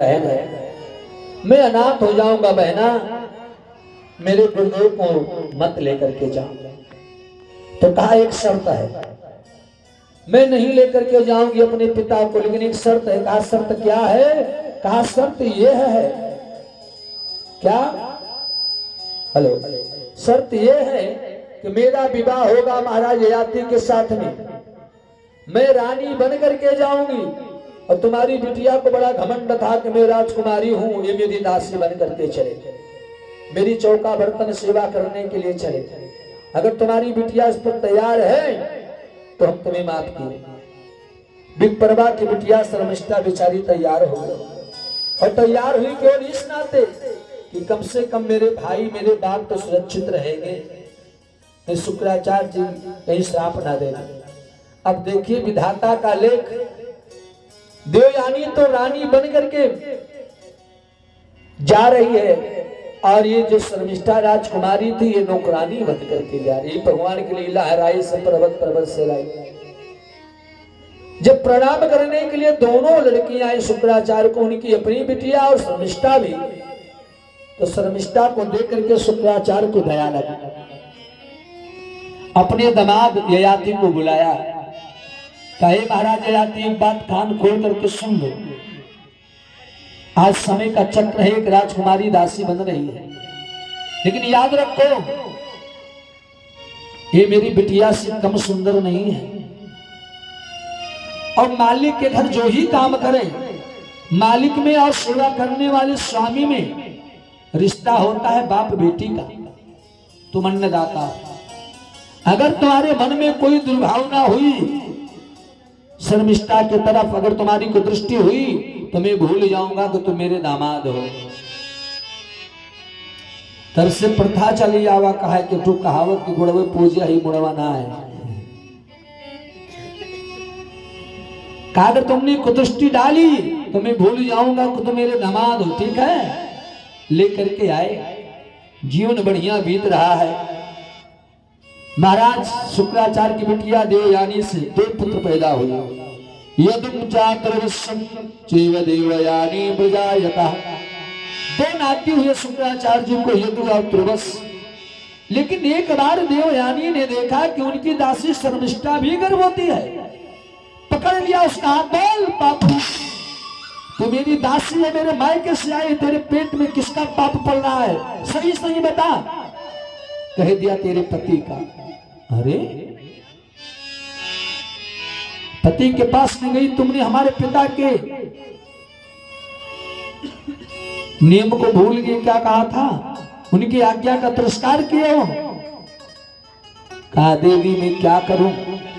बहन है, मैं अनाथ हो जाऊंगा बहना, मेरे गुरुदेव को मत लेकर के जाओ। तो कहा एक शर्त है, मैं नहीं लेकर के जाऊंगी अपने पिता को, लेकिन एक शर्त है। कहा शर्त क्या है? कहा शर्त ये है। क्या? हेलो, शर्त ये है कि मेरा विवाह होगा महाराज ययाति के साथ में, मैं रानी बन करके जाऊंगी और तुम्हारी बिटिया को बड़ा घमंड था कि मैं राजकुमारी हूं, ये मेरी दासी बन करके चले, मेरी चौका बर्तन सेवा करने के लिए चले। अगर तुम्हारी बिटिया इस पर तैयार है तो हम तुम्हें माफ किए। विप्रभा की बिटिया शर्मिष्ठा बेचारी तैयार हो गई, और तैयार हुई केवल इस नाते कि कम से कम मेरे भाई मेरे बाप तो सुरक्षित रहेंगे, शुक्राचार्य जी कहीं श्राप ना देना। अब देखिए विधाता का लेख, देवयानी तो रानी बन करके जा रही है, और ये जो शर्मिष्ठा राजकुमारी थी ये नौकरानी बन करके जा रही। भगवान के लिए लहराई सब पर्वत पर्वत से लाई। जब प्रणाम करने के लिए दोनों लड़कियां आई शुक्राचार्य को, उनकी अपनी बिटिया और शर्मिष्ठा भी, तो शर्मिष्ठा को देख करके शुक्राचार्य को दया लगी। अपने दामाद ययाति को बुलाया, कहे महाराज ययाति एक बात कान खोल करके सुन लो, आज समय का चक्र है, एक राजकुमारी दासी बन रही है, लेकिन याद रखो ये मेरी बिटिया से कम सुंदर नहीं है, और मालिक के घर जो ही काम करे, मालिक में और सेवा करने वाले स्वामी में रिश्ता होता है बाप बेटी का, तुम अन्नदाता। अगर तुम्हारे मन में कोई दुर्भावना हुई शर्मिष्ठा की तरफ, अगर तुम्हारी को दृष्टि हुई तो मैं भूल जाऊंगा कि तुम मेरे दामाद हो। तब से प्रथा चली आवा, कहा कि तू कहावत की गुणवे पूजा ही मुड़वा ना है। कहा अगर तुमने कुदृष्टि डाली तो मैं भूल जाऊंगा कि तुम मेरे दामाद हो, ठीक है? लेकर के आए, जीवन बढ़िया बीत रहा है। महाराज शुक्राचार्य की बिटिया देवयानी से 2 पुत्र पैदा हुए, यदुम चातुर्वश्यम चैव देवयानी प्रजायतः। 2 नाती हुए शुक्राचार्य जी को, यदु और तुर्वस। लेकिन एक बार देवयानी ने देखा कि उनकी दासी शर्मिष्ठा भी गर्भवती है। पकड़ लिया उसका हाथ, बोल बापू तो मेरी दासी है, मेरे मायके से आई, तेरे पेट में किसका पाप पड़ रहा है, सही सही बता। कह दिया तेरे पति का। अरे पति के पास नहीं गई, तुमने हमारे पिता के नियम को भूल गए, क्या कहा था, उनकी आज्ञा का तिरस्कार किए हो। कहा देवी मैं क्या करूं,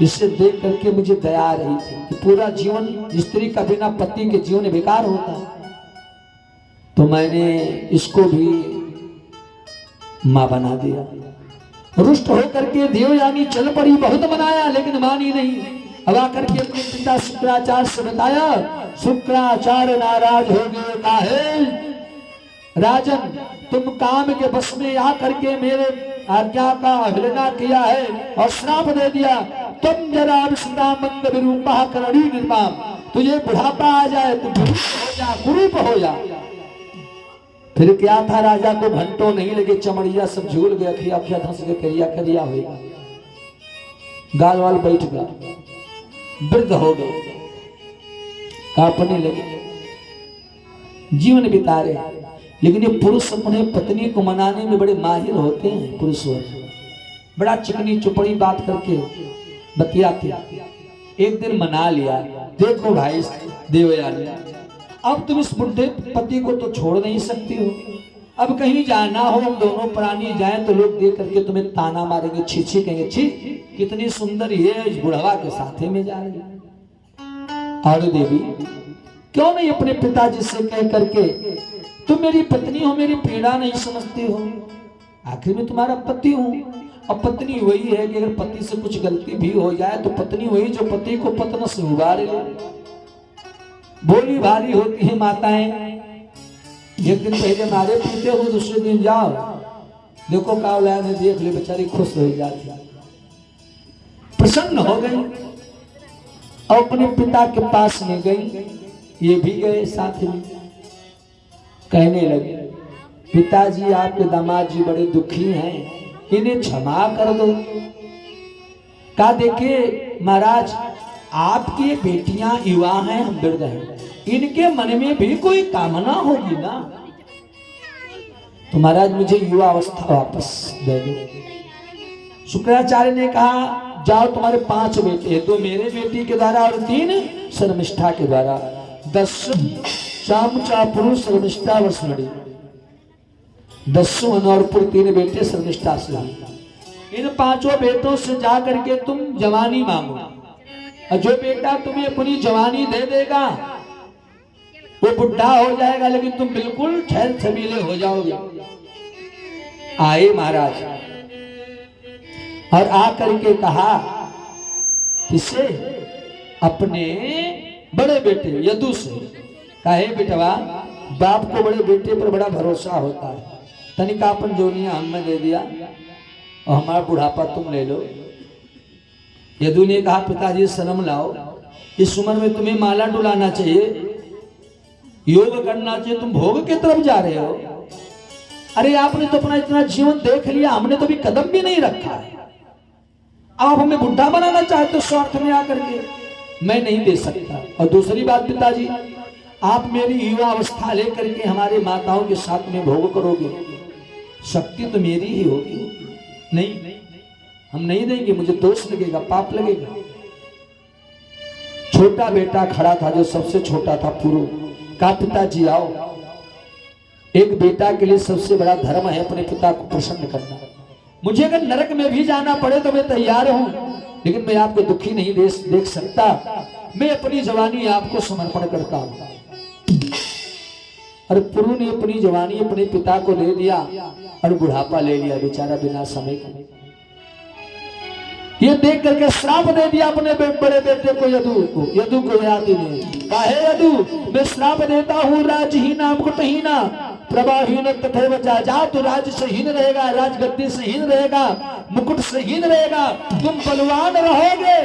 इसे देख करके मुझे दया आ रही थी कि पूरा जीवन स्त्री का बिना पति के जीवन बेकार होता, तो मैंने इसको भी मां बना दिया। रुष्ट होकर के देवयानी चल पड़ी, बहुत मनाया लेकिन मानी नहीं। अब आकर के अपने पिता शुक्राचार्य से बताया, शुक्राचार्य नाराज हो गए, काहे राजन तुम काम के बस में आकर के मेरे आज्ञा का अवहेलना किया है और श्राप दे दिया, तुम जरा मंद विरूपा करणी निर्माम, तुझे बुढ़ापा आ जाए तो विरूप हो जा, कुरूप हो जा। फिर क्या था, राजा को घंटों नहीं लगे, चमड़िया सब झूल गया, खिया खिया धंस के करिया करिया हुआ, गाल वाल बैठ गया, वृद्ध हो गए, कांपने लगे, जीवन बिता रहे। लेकिन ये पुरुष अपने पत्नी को मनाने में बड़े माहिर होते हैं, पुरुष बड़ा चिकनी चुपड़ी बात करके बतियाते। एक दिन मना लिया, देखो भाई देवयानी, अब तुम इस बुढ़े पति को तो छोड़ नहीं सकती हो, अब कहीं जाना हो, हम दोनों प्राणी जाएं तो लोग देख करके तुम्हें ताना मारेंगे, छी छी कहेंगे, छी कितनी सुंदर ये इस बुढ़वा के साथे में जा रही है। और देवी क्यों नहीं अपने पिताजी से कह करके, तुम मेरी पत्नी हो, मेरी पीड़ा नहीं समझती हो, आखिर में तुम्हारा पति हूं। अब पत्नी वही है कि अगर पति से कुछ गलती भी हो जाए तो पत्नी वही जो पति को पत्न से उबारे ले। बोली भारी होती है माताएं, एक दिन पहले मारे पीते हो, दूसरे दिन जाओ देखो कावला ने देख ले, बेचारी खुश हो जाती, प्रसन्न हो गई और अपने पिता के पास में गई, ये भी गए साथ में। कहने लगे, पिताजी आपके दामाद जी बड़े दुखी हैं, इन्हें क्षमा कर दो। कहा देखिए महाराज, आपकी बेटियां युवा हैं, हम वृद्ध हैं, इनके मन में भी कोई कामना होगी ना, तो महाराज मुझे युवा अवस्था वापस दे दो। शुक्राचार्य ने कहा जाओ, तुम्हारे 5 बेटे, 2 मेरे बेटी के द्वारा और 3 शर्मिष्ठा के द्वारा, 10 चामुचा पुरुष शर्मिष्ठा वसमड़ी, 10 अनौरपुर 3 बेटे शर्मिष्ठा से। इन 5 बेटों से जा करके तुम जवानी मांगो, और जो बेटा तुम्हें अपनी जवानी दे देगा वो बुढ़ा हो जाएगा, लेकिन तुम बिल्कुल छैल छबीले हो जाओगे। आए महाराज और आकर के कहा किसे, अपने बड़े बेटे यदु से, कहे बेटवा बाप को बड़े बेटे पर बड़ा भरोसा होता है, तनिका अपन जोनिया हमें दे दिया और हमारा बुढ़ापा तुम ले लो। यदु ने कहा पिताजी शर्म लाओ, इस उम्र में तुम्हें माला डुलाना चाहिए, योग करना चाहिए, तुम भोग की तरफ जा रहे हो। अरे आपने तो अपना इतना जीवन देख लिया, हमने तो भी कदम भी नहीं रखा है, आप हमें बुढ़ा बनाना चाहते हो स्वार्थ में आकर के, मैं नहीं दे सकता। और दूसरी बात पिताजी, आप मेरी युवा अवस्था लेकर के हमारे माताओं के साथ में भोग करोगे, शक्ति तो मेरी ही होगी, नहीं हम नहीं देंगे, मुझे दोष लगेगा, पाप लगेगा। छोटा बेटा खड़ा था जो सबसे छोटा था पुरु, कहा पिताजी आओ, एक बेटा के लिए सबसे बड़ा धर्म है अपने पिता को प्रसन्न करना, मुझे अगर नरक में भी जाना पड़े तो मैं तैयार हूं, लेकिन मैं आपको दुखी नहीं देख सकता, मैं अपनी जवानी आपको समर्पण करता हूं। और पुरु ने अपनी जवानी अपने पिता को दे दिया और बुढ़ापा ले लिया बेचारा बिना समय के। ये देख करके श्राप दे दिया अपने बड़े बेटे को यदु को याति ने कहा, हे यदु मैं श्राप देता हूँ, राजहीना मुकुटहीना प्रभाहीन तथैव जा, तो राज से हीन रहेगा, राजगद्दी से हीन रहेगा, मुकुट से हीन रहेगा, तुम बलवान रहोगे,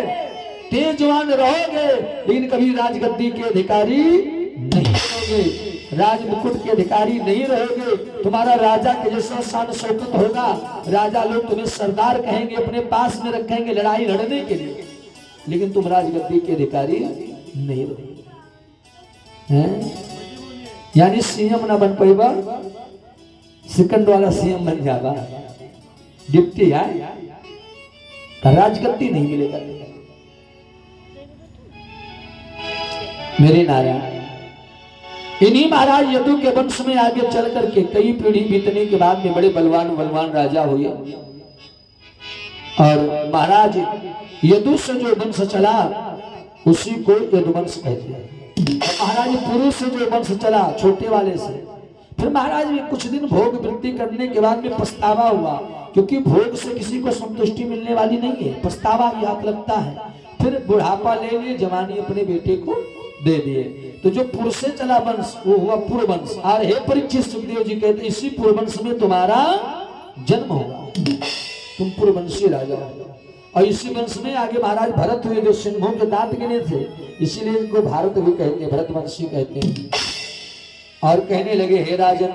तेजवान रहोगे, लेकिन कभी राजगद्दी के अधिकारी नहीं रहोगे, राज मुकुट के अधिकारी नहीं रहोगे, तुम्हारा राजा के जैसा शान शौकत होगा, राजा लोग तुम्हें सरदार कहेंगे, अपने पास में रखेंगे लड़ाई लड़ने के लिए, लेकिन तुम राजगद्दी के अधिकारी नहीं रहोगे। यानी सीएम ना बन पाएगा, सेकंड वाला सीएम बन जाएगा, डिप्टी है, राजगद्दी नहीं मिलेगा। मेरे नारायण, इन्हीं महाराज यदु के वंश में आगे चल करके कई पीढ़ी बीतने के बाद में बड़े बलवान राजा हुए, और महाराज यदु से जो वंश चला उसी को यदुवंश कहते हैं। महाराज पुरुष से जो वंश चला छोटे वाले से, फिर महाराज में कुछ दिन भोग वृद्धि करने के बाद में पछतावा हुआ, क्योंकि भोग से किसी को संतुष्टि मिलने वाली नहीं है, पछतावा भी हाथ लगता है। फिर बुढ़ापा ले लिए, जवानी अपने बेटे को दे दिए, तो जो पुरुष से चला वंश वो हुआ पुरवंश। और हे परीक्षित, सुखदेव जी कहते इसी पुरवंश में तुम्हारा जन्म होगा, तुम पुरवंशी राजा हो। और इसी वंश में आगे महाराज भरत हुए जो सिंहों के दांत गिने थे, इसीलिए इनको भारत भी कहते हैं, भरतवंशी कहते हैं। और कहने लगे हे राजन,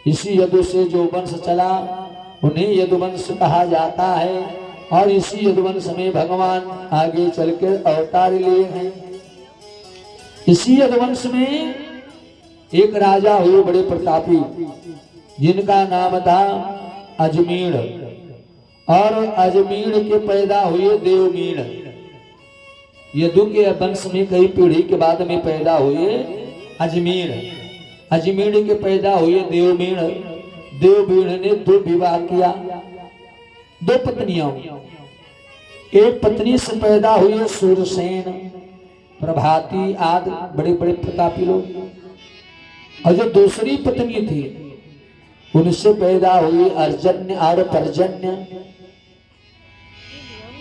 इसी यदु से जो वंश चला उन्हें यदुवंश कहा जाता है, और इसी यदुवंश में भगवान आगे चलकर अवतार लिए हैं। इसी यदुवंश में एक राजा हुए बड़े प्रतापी, जिनका नाम था अजमीण, और अजमीण के पैदा हुए देवमीण। यदु के वंश में कई पीढ़ी के बाद में पैदा हुए अजमीण, अजमीण के पैदा हुए देवमीण। देवमीण ने 2 विवाह किया, 2 पत्नियां। एक पत्नी से पैदा हुए सूरसेन, प्रभाती आदि बड़े बड़े प्रतापी लोग। और जो दूसरी पत्नी थी उनसे पैदा हुई अर्जन्य और पर्जन्य।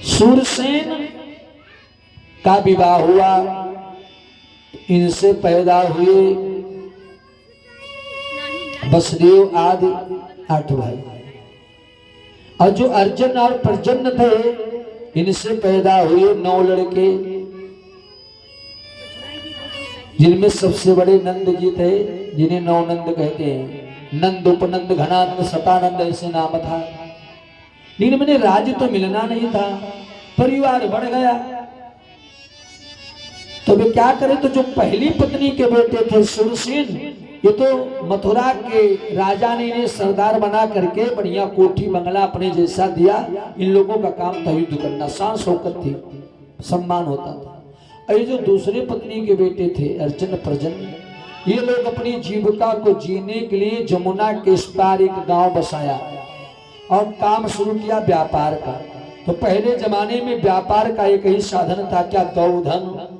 सूरसेन का विवाह हुआ, इनसे पैदा हुए वसुदेव आदि 8 भाई। और जो अर्जन और पर्जन्य थे, इनसे पैदा हुए 9 लड़के। जिनमें सबसे बड़े नंद जी थे, जिन्हें नौ नंद कहते हैं। नंद, उपनंद, घनानंद, सतानंद ऐसे नाम था। लेकिन मैंने राज्य तो मिलना नहीं था, परिवार बढ़ गया। तो वे क्या करें, तो जो पहली पत्नी के बेटे थे सुरसेन, ये तो मथुरा के राजा ने इन्हें सरदार बना करके बढ़िया कोठी बंगला अपने जैसा दिया। इन लोगों का काम था युद्ध करना, शान शौकत थी, सम्मान होता था। और ये जो दूसरे पत्नी के बेटे थे अर्जुन प्रजन, ये लोग अपनी जीविका को जीने के लिए जमुना के इस पार एक गांव बसाया और काम शुरू किया व्यापार का। तो पहले जमाने में व्यापार का एक ही साधन था, क्या, गौधन।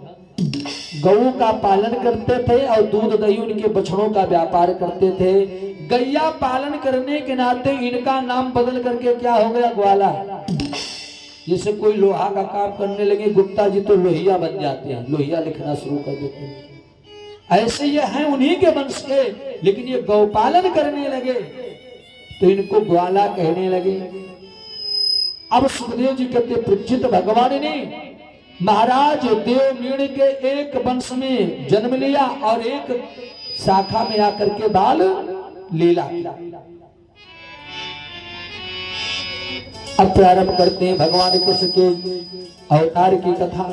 गऊ का पालन करते थे और दूध दही उनके बछड़ों का व्यापार करते थे। गैया पालन करने के नाते इनका नाम बदल करके क्या हो गया, ग्वाला। जैसे कोई लोहा का काम करने लगे गुप्ता जी तो लोहिया बन जाते हैं, लोहिया लिखना शुरू कर देते हैं। ऐसे ये हैं उन्हीं के वंश के, लेकिन ये गौपालन करने लगे तो इनको ग्वाला कहने लगे। अब सुखदेव जी कहते, परीक्षित भगवान ने महाराज देवमीण के एक वंश में जन्म लिया और एक शाखा में आकर के बाल लीला। अब प्रारंभ करते हैं भगवान कृष्ण के अवतार की कथा।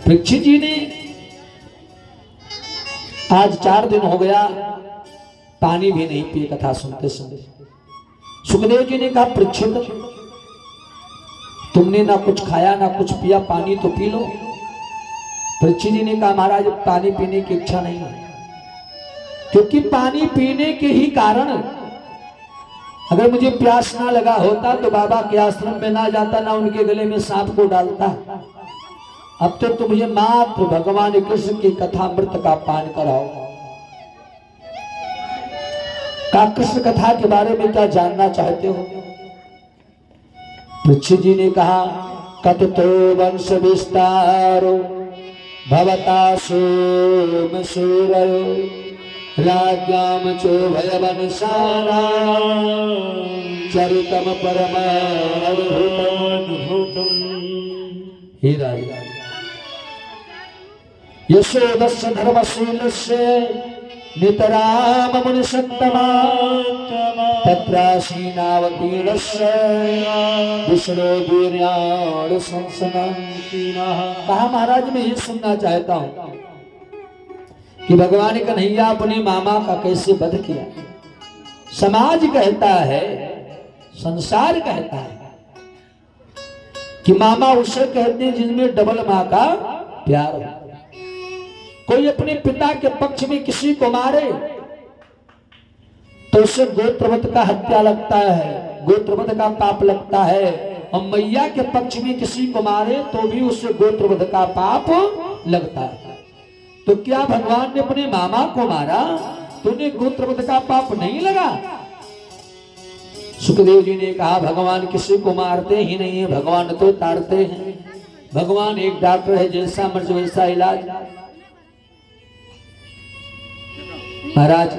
परीक्षित जी ने आज 4 दिन हो गया पानी भी नहीं पिए कथा सुनते सुनते। सुखदेव जी ने कहा, परीक्षित तुमने ना कुछ खाया ना कुछ पिया, पानी तो पी लो। परीक्षित जी ने कहा, महाराज पानी पीने की इच्छा नहीं है, क्योंकि पानी पीने के ही कारण अगर मुझे प्यास ना लगा होता तो बाबा के आश्रम में ना जाता, ना उनके गले में सांप को डालता। अब तो मुझे मात्र भगवान कृष्ण की कथामृत का पान कराओ। का कृष्ण कथा के बारे में क्या जानना चाहते हो? परीक्षित जी ने कहा, कथतो वंश विस्तारो भवता सोम सूरयो राज्ञाम चो भयवनसारा चरितम परम अद्भुतम। हे राजा, यशोदस्य धर्मशीलस्य नितराम मुनिसत्तमा तत्रासीनावतीर्णस्य विष्णु वीर्याण संसनान्तिनः। कहा, महाराज मैं ये सुनना चाहता हूँ कि भगवान कन्हैया अपने मामा का कैसे वध किया। समाज कहता है, संसार कहता है कि मामा उसे कहते हैं जिनमें डबल माँ का प्यार हो। कोई अपने पिता के पक्ष में किसी को मारे तो उसे गोत्रवध का हत्या लगता है, गोत्रवध का पाप लगता है। और मैया के पक्ष में किसी को मारे तो भी उससे गोत्रवध का पाप लगता है। तो क्या भगवान ने अपने मामा को मारा तो उन्हें गोत्रवध का पाप नहीं लगा? सुखदेव जी ने कहा, भगवान किसी को मारते ही नहीं है, भगवान तो ताड़ते हैं। भगवान एक डॉक्टर है, जैसा मर्जी वैसा इलाज। महाराज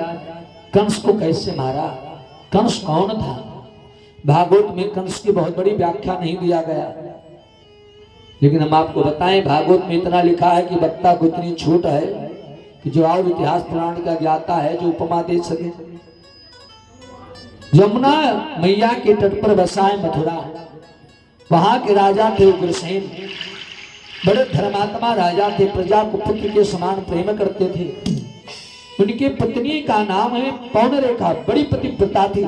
कंस को कैसे मारा? कंस कौन था? भागवत में कंस की बहुत बड़ी व्याख्या नहीं दिया गया, लेकिन हम आपको बताएं भागवत में इतना लिखा है कि वक्ता को इतनी छूट है कि जो और इतिहास पुराण का ज्ञाता है जो उपमा दे सके। यमुना मैया के तट पर बसा है मथुरा। वहां के राजा थे उग्रसेन, बड़े धर्मात्मा राजा थे, प्रजा को पुत्र के समान प्रेम करते थे। उनकी पत्नी का नाम है पौनरेखा, बड़ी पतिव्रता थी।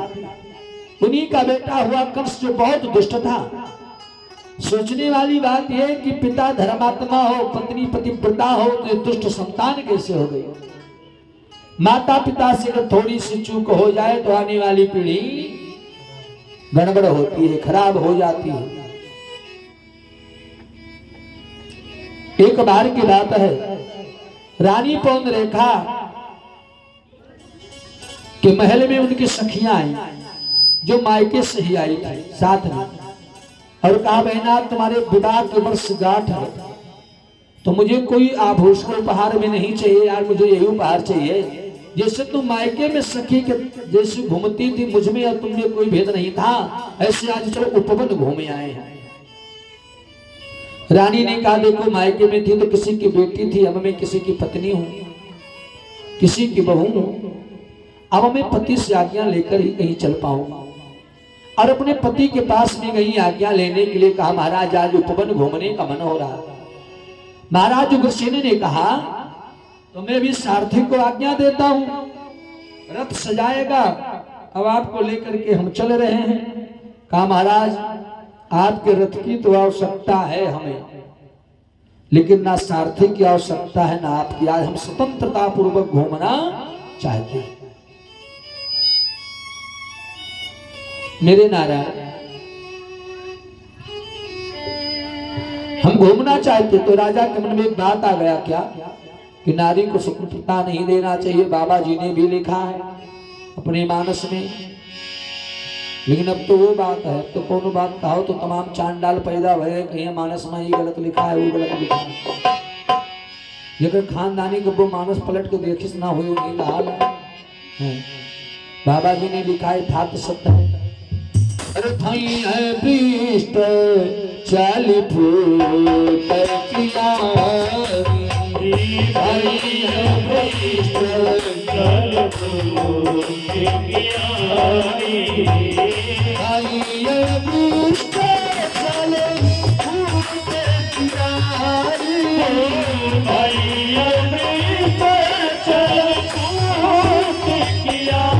उन्हीं का बेटा हुआ कंस जो बहुत दुष्ट था। सोचने वाली बात यह कि पिता धर्मात्मा हो, पत्नी पतिव्रता हो, तो दुष्ट संतान कैसे हो गई? माता पिता से अगर थोड़ी सी चूक हो जाए तो आने वाली पीढ़ी गड़बड़ होती है, खराब हो जाती है। एक बार की बात है, रानी पौनरेखा के महल में उनकी सखियां आई जो मायके से ही आई थी साथ में, और कहा, बहना तुम्हारे विवाह की वर्षगांठ है तो मुझे कोई आभूषण उपहार में नहीं चाहिए यार, मुझे यही उपहार चाहिए। जैसे तुम मायके में सखी के जैसे घूमती थी मुझ में और तुमने कोई भेद नहीं था, ऐसे आज चलो उपवन घूमे आए हैं। रानी ने कहा देखो मायके में थी तो किसी की बेटी थी, अब मैं किसी की पत्नी हूं, किसी की बहू हूं, अब मैं पति से आज्ञा लेकर ही कहीं चल पाऊंगा। और अपने पति के पास में गई आज्ञा लेने के लिए, कहा महाराज आज उपवन घूमने का मन हो रहा। महाराज उग्रसेन ने कहा तो मैं भी सारथी को आज्ञा देता हूं, रथ सजाएगा, अब आपको लेकर के हम चल रहे हैं। कहा महाराज आपके रथ की तो आवश्यकता है हमें, लेकिन ना सारथी की आवश्यकता है ना आपकी, आज हम स्वतंत्रता पूर्वक घूमना चाहते हैं। मेरे नारायण हम घूमना चाहते, तो राजा के मन में एक बात आ गया क्या कि नारी को स्वतंत्रता नहीं देना चाहिए, बाबा जी ने भी लिखा है अपने मानस में। लेकिन अब तो वो बात है, तो कौन बात कहो तो तमाम चांडाल पैदा भय कहीं मानस में ये गलत लिखा है वो गलत लिखा है। अगर खानदानी को वो मानस पलट के देखिस ना हो नहीं हाल है। बाबा जी ने लिखा है था तो सत्य है। अरे भाई है पृष्ठ चल फूट किया, भाई है पृष्ठ चल फूट किया, भाई है पृष्ठ चल फूट किया, भाई है पृष्ठ चल फूट किया, जो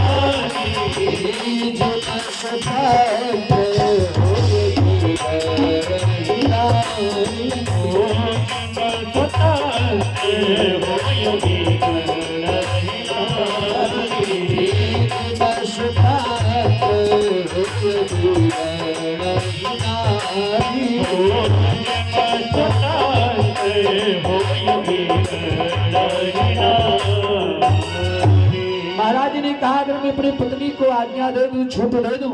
महाराज ने कहा अगर मैं अपनी पत्नी को आज्ञा दे दूं, छूट दे दूं,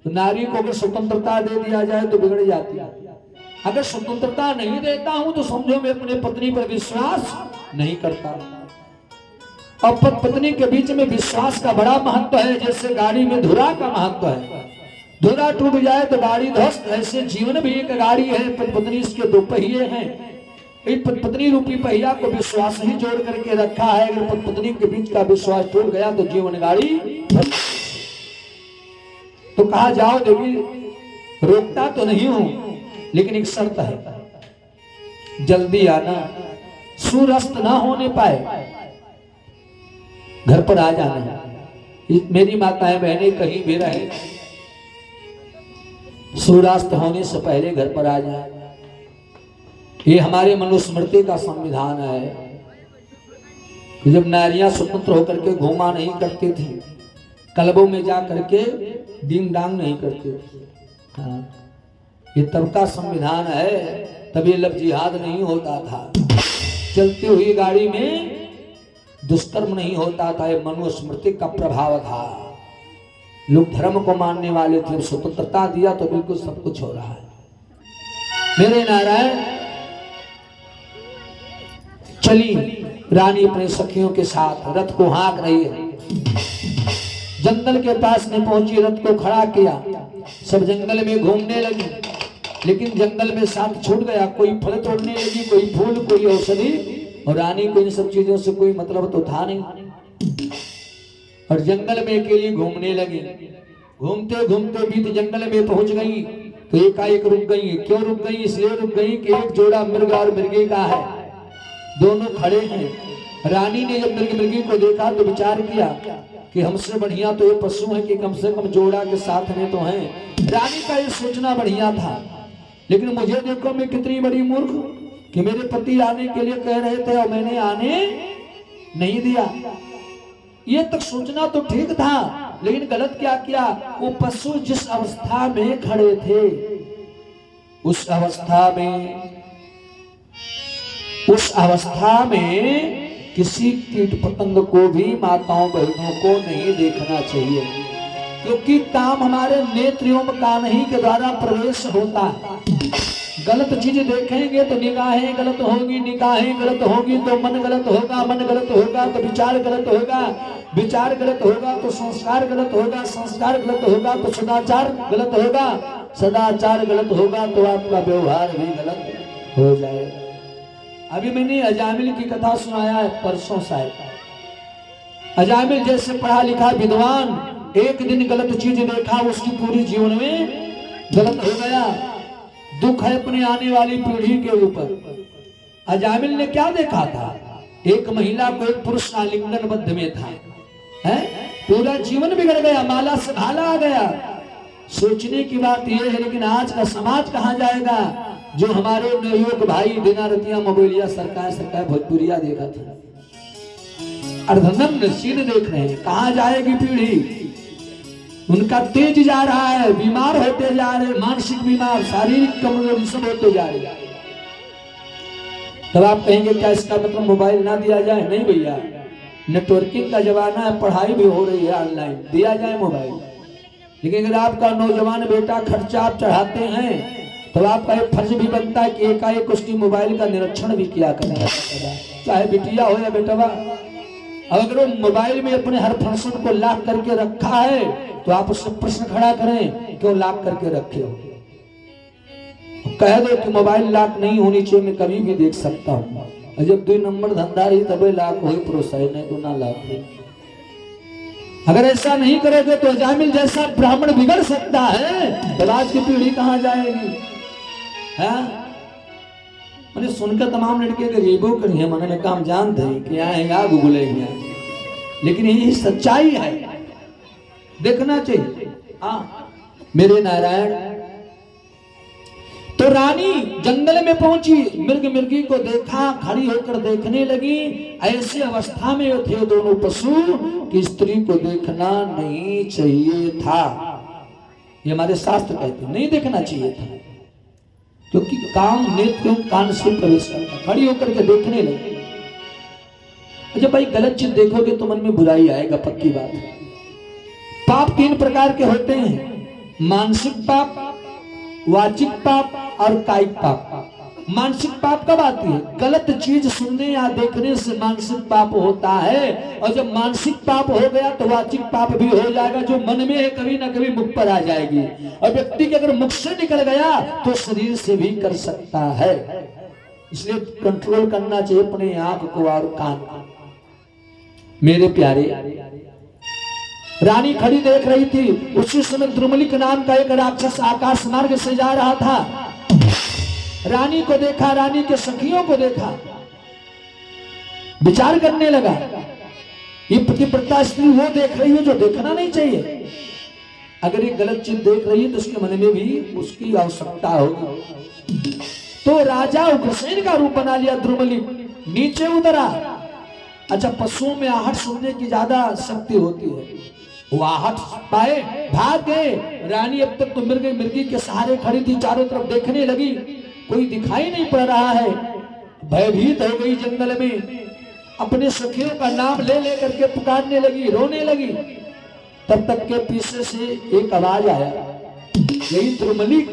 तो नारी को अगर स्वतंत्रता दे दिया जाए तो बिगड़ जाती है। अगर स्वतंत्रता नहीं देता हूं तो समझो मैं अपनी पत्नी पर विश्वास नहीं करता। और पत्नी के बीच में विश्वास का बड़ा महत्व है, जैसे गाड़ी में धुरा का महत्व है। धुरा टूट जाए तो गाड़ी ध्वस्त, ऐसे जीवन भी एक गाड़ी है, पत्नी इसके दो पहिए हैं। पत्नी रूपी पहिया को विश्वास ही जोड़ करके रखा है। अगर पत्नी के बीच का विश्वास टूट गया तो जीवन गाड़ी। तो कहा जाओ देवी, रोकता तो नहीं हूं, लेकिन एक शर्त है, जल्दी आना, सूर्यास्त ना होने पाए घर पर आ जाना। मेरी माताएं बहनें कहीं भी रहे, सूर्यास्त होने से पहले घर पर आ जाए। ये हमारे मनुस्मृति का संविधान है कि जब नारियां स्वतंत्र होकर के घूमा नहीं करती थी, क्लबों में जा करके डिंग डांग नहीं करती थी। हाँ, ये तब का संविधान है, तब ये लब जिहाद नहीं होता था, चलती हुई गाड़ी में दुष्कर्म नहीं होता था। ये मनुस्मृति का प्रभाव था। लोग धर्म को मानने वाले थे, स्वतंत्रता दिया तो बिल्कुल सब कुछ हो रहा है। मेरे नारायण चली रानी अपने सखियों के साथ, रथ को हाँक रही है। जंगल के पास में पहुंची, रथ को खड़ा किया, सब जंगल में घूमने लगी। लेकिन जंगल में साथ छूट गया, कोई फल तोड़ने लगी, कोई फूल, कोई औषधि, और रानी को इन सब चीजों से कोई मतलब तो था नहीं। और जंगल में अकेली घूमने लगी। घूमते घूमते बीच जंगल में पहुंच गई तो एकाएक रुक गई। क्यों रुक गई? इसलिए रुक गई कि एक जोड़ा मृग और मृगी का है, दोनों खड़े हैं। रानी ने जब मृगी को देखा तो विचार किया कि हमसे बढ़िया तो ये पशु है कि कम से कम जोड़ा के साथ में तो हैं। रानी का ये सोचना बढ़िया था, लेकिन मुझे देखो मैं कितनी बड़ी मूर्ख कि मेरे पति आने के लिए कह रहे थे और मैंने आने नहीं दिया। ये तक सोचना तो ठीक था, लेकिन गलत क्या किया? वो पशु जिस अवस्था में खड़े थे उस अवस्था में किसी कीट पतंग को भी माताओं बहनों को नहीं देखना चाहिए, क्योंकि काम हमारे नेत्र एवं कान ही के द्वारा प्रवेश होता है। गलत चीज देखेंगे तो निगाहें गलत होगी, निगाहें गलत होगी तो मन गलत होगा, मन गलत होगा तो विचार गलत होगा, विचार गलत होगा तो संस्कार गलत होगा, संस्कार गलत होगा तो सदाचार गलत होगा, सदाचार गलत होगा तो आपका व्यवहार भी गलत हो जाएगा। अभी मैंने अजामिल की कथा सुनाया है परसों शायद। अजामिल जैसे पढ़ा लिखा विद्वान, एक दिन गलत चीज देखा, उसकी पूरी जीवन में गलत हो गया। दुख है अपने आने वाली पीढ़ी के ऊपर। अजामिल ने क्या देखा था? एक महिला को एक पुरुष आलिंगन बद्ध में था, है? पूरा जीवन बिगड़ गया, माला से भाला आ गया। सोचने की बात यह है, लेकिन आज का समाज कहाँ जाएगा? जो हमारे नवयुवक भाई बिना रतिया मोबाइलिया सरकार भोजपुरिया देखा था, अर्धनग्न सीन देख रहे हैं। कहाँ जाएगी पीढ़ी? उनका तेज जा रहा है, बीमार होते जा रहे, मानसिक बीमार, शारीरिक कमजोरी सब होते जा रहे। तब आप कहेंगे क्या इसका मतलब मोबाइल ना दिया जाए? नहीं भैया, नेटवर्किंग का जमाना है, पढ़ाई भी हो रही है ऑनलाइन, दिया जाए मोबाइल। लेकिन अगर आपका नौजवान बेटा खर्चा आप चढ़ाते हैं तो आपका एक फर्ज भी बनता है कि एकाएक उसकी मोबाइल का निरीक्षण भी किया करें, चाहे बिटिया हो या बेटवा। अब अगर वो मोबाइल में अपने हर फंक्शन को लॉक करके रखा है तो आप उससे प्रश्न खड़ा करें, क्यों लॉक करके रखे हो? कह दो कि मोबाइल लॉक नहीं होनी चाहिए, मैं कभी भी देख सकता हूँ। जब 2 नंबर धंधा रही तबे लॉक हो, प्रोत्साहन नहीं तो ना लॉक हो। अगर ऐसा नहीं करोगे तो अजामिल जैसा ब्राह्मण बिगड़ सकता है, तो आज की पीढ़ी कहाँ जाएगी? मैंने सुनकर तमाम लड़के गरीबों करी है, मैंने कहा हम जानते हैं कि आएगा गुगलेंगे, लेकिन यही सच्चाई है, देखना चाहिए। मेरे नारायण, तो रानी जंगल में पहुंची, मृगी को देखा, खड़ी होकर देखने लगी। ऐसी अवस्था में थे दोनों पशु कि स्त्री को देखना नहीं चाहिए था। ये हमारे शास्त्र कहते, नहीं देखना चाहिए था, क्योंकि काम नेत्र कान से प्रवेश करता। खड़ी होकर के देखने लगी। अच्छा भाई, गलत चीज देखोगे तो मन में बुराई आएगा, पक्की बात है। पाप 3 प्रकार के होते हैं, मानसिक पाप, वाचिक पाप और कायिक पाप। मानसिक पाप कब आती है? गलत चीज सुनने या देखने से मानसिक पाप होता है। और जब मानसिक पाप हो गया तो वाचिक पाप भी हो जाएगा, जो मन में है कभी ना कभी मुख पर आ जाएगी। और व्यक्ति के अगर मुख से निकल गया तो शरीर से भी कर सकता है। इसलिए कंट्रोल करना चाहिए अपने आंख को और कान को। मेरे प्यारे, रानी खड़ी देख रही थी। उसी समय द्रुमलिक नाम का एक राक्षस आकाश मार्ग से जा रहा था। रानी को देखा, रानी के सखियों को देखा, विचार करने लगा, ये पतिव्रता स्त्री वो देख रही है जो देखना नहीं चाहिए। अगर ये गलत चीज देख रही है तो उसके मन में भी उसकी आवश्यकता होगी। तो राजा उग्रसेन का रूप बना लिया द्रुमलिक, नीचे उतरा। अच्छा, पशुओं में आहट सुनने की ज्यादा शक्ति होती है, वो आहट पाए भाग गए। रानी अब तक तो मिर्गी के सहारे खड़ी थी, चारों तरफ देखने लगी, कोई दिखाई नहीं पड़ रहा है। भयभीत हो गई, जंगल में अपने सखियों का नाम ले ले करके पुकारने लगी, रोने लगी। तब तक के पीछे से एक आवाज आया, यही द्रुमलिक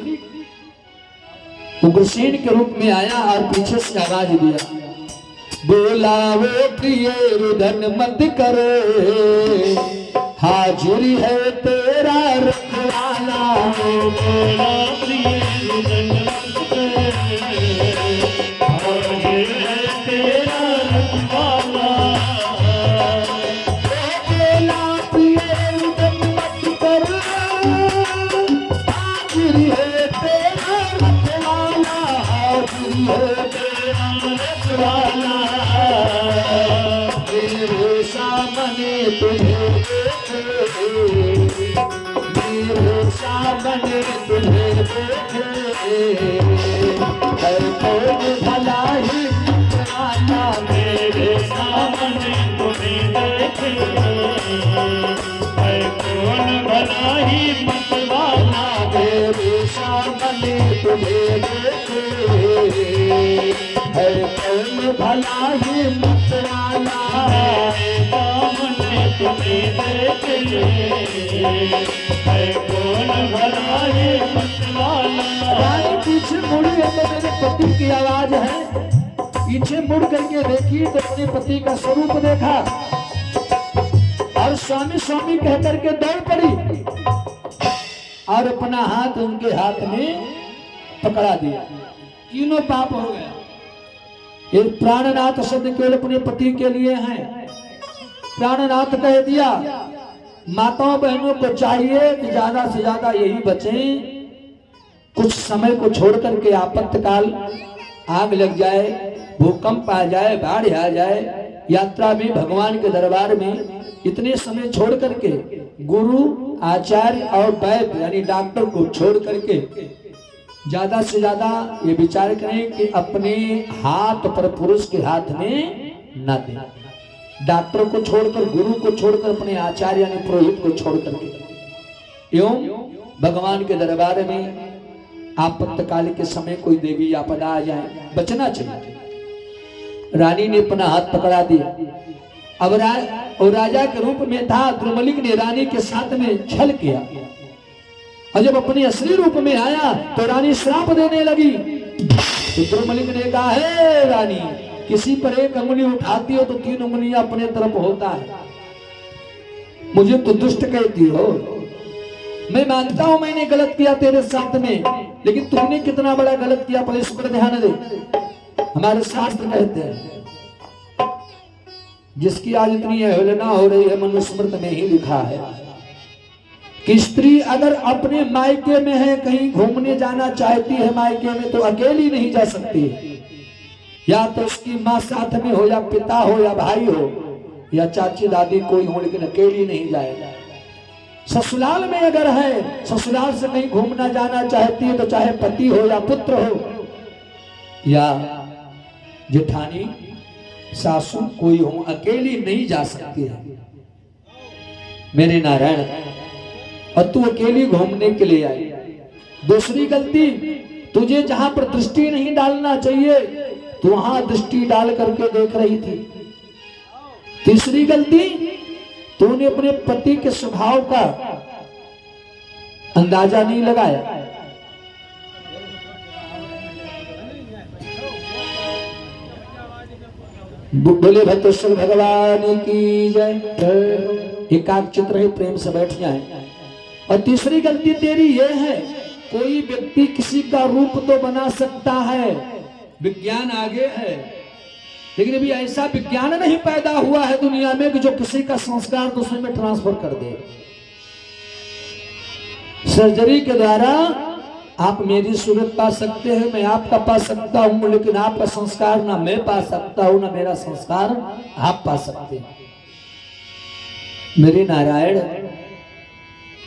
उग्रसेन के रूप में आया और पीछे से आवाज दिया, बोला वो प्रिय रुदन मत करे, हाजिरी है तेरा रखवाला। बोला प्रिय रुदन मत करे, हाजिरी है तेरा रखवाला। बोला प्रिय रुदन मत करे, हाजिरी है तेरा रखवाला, हाजिरी है तेरा रखवाला। मेरे सामने तुम्हें मेरे सामने तुम्हें देखे, हर कौन भला ही मतवाला। मेरे सामने तुम्हें देखे, हर कौन भला ही मतवाला। मेरे सामने तुम्हें देखे, हर कौन भला ही मतवाला। सामने तुम्हें देखे, कौन भला है मतवाला। रानी पीछे मुड़ी है तो मेरे पति की आवाज है। पीछे मुड़ करके देखी तो अपने पति का स्वरूप देखा और स्वामी स्वामी कह करके दौड़ पड़ी। और अपना हाथ उनके हाथ में पकड़ा दिया। तीनों पाप हो गया। ये प्राणनाथ शब्द केवल अपने पति के लिए है। प्राणनाथ कह दिया। माताओं बहनों को चाहिए कि ज्यादा से ज्यादा यही बचें, कुछ समय को छोड़ करके आपातकाल आग लग जाए, भूकंप आ जाए, बाढ़ आ जाए, यात्रा में भगवान के दरबार में इतने समय छोड़ करके गुरु आचार्य और वैद्य यानी डॉक्टर को छोड़ करके ज्यादा से ज्यादा ये विचार करें कि अपने हाथ पर पुरुष के हाथ में न दें। डॉक्टर को छोड़कर, गुरु को छोड़कर, अपने आचार्य यानी पुरोहित को छोड़ करके एवं भगवान के दरबार में आपातकाल के समय कोई देवी आपदा आ जाए, बचना चाहिए। रानी ने अपना हाथ पकड़ा दिया। अब राजा के रूप में था, द्रुमलिक ने रानी के साथ में छल किया और जब अपने असली रूप में आया तो रानी श्राप देने लगी। तो द्रुमलिक ने कहा, हे रानी, किसी पर एक उंगली उठाती हो तो 3 उंगलियां अपने तरफ होता है। मुझे तो दुष्ट कहती हो। मैं मानता हूं मैंने गलत किया तेरे साथ में, लेकिन तुमने कितना बड़ा गलत किया पहले इस पर ध्यान दे। हमारे शास्त्र कहते हैं जिसकी आज इतनी अवहेलना हो रही है, मनुस्मृति में ही लिखा है कि स्त्री अगर अपने मायके में है, कहीं घूमने जाना चाहती है मायके में, तो अकेली नहीं जा सकती। या तो उसकी माँ साथ में हो, या पिता हो, या भाई हो, या चाची दादी कोई हो, लेकिन अकेली नहीं जाएगा। ससुराल में अगर है, ससुराल से कहीं घूमना जाना चाहती है तो चाहे पति हो या पुत्र हो या जेठानी सासू कोई हो, अकेली नहीं जा सकती है। मेरे नारायण, और तू अकेली घूमने के लिए आई। दूसरी गलती, तुझे जहां पर दृष्टि नहीं डालना चाहिए तू वहां दृष्टि डाल करके देख रही थी। तीसरी गलती, तूने अपने पति के स्वभाव का अंदाजा नहीं लगाया। बोले भक्तेश्वर भगवान की जय। एकाक चित्र है, प्रेम से बैठ जाए। और तीसरी गलती तेरी यह है, कोई व्यक्ति किसी का रूप तो बना सकता है, विज्ञान आगे है, लेकिन अभी ऐसा विज्ञान नहीं पैदा हुआ है दुनिया में कि जो किसी का संस्कार दूसरे में ट्रांसफर कर दे। सर्जरी के द्वारा आप मेरी सूरत पा सकते हैं, मैं आपका पा सकता हूं, लेकिन आपका संस्कार ना मैं पा सकता हूं, ना मेरा संस्कार आप पा सकते हैं। मेरे नारायण,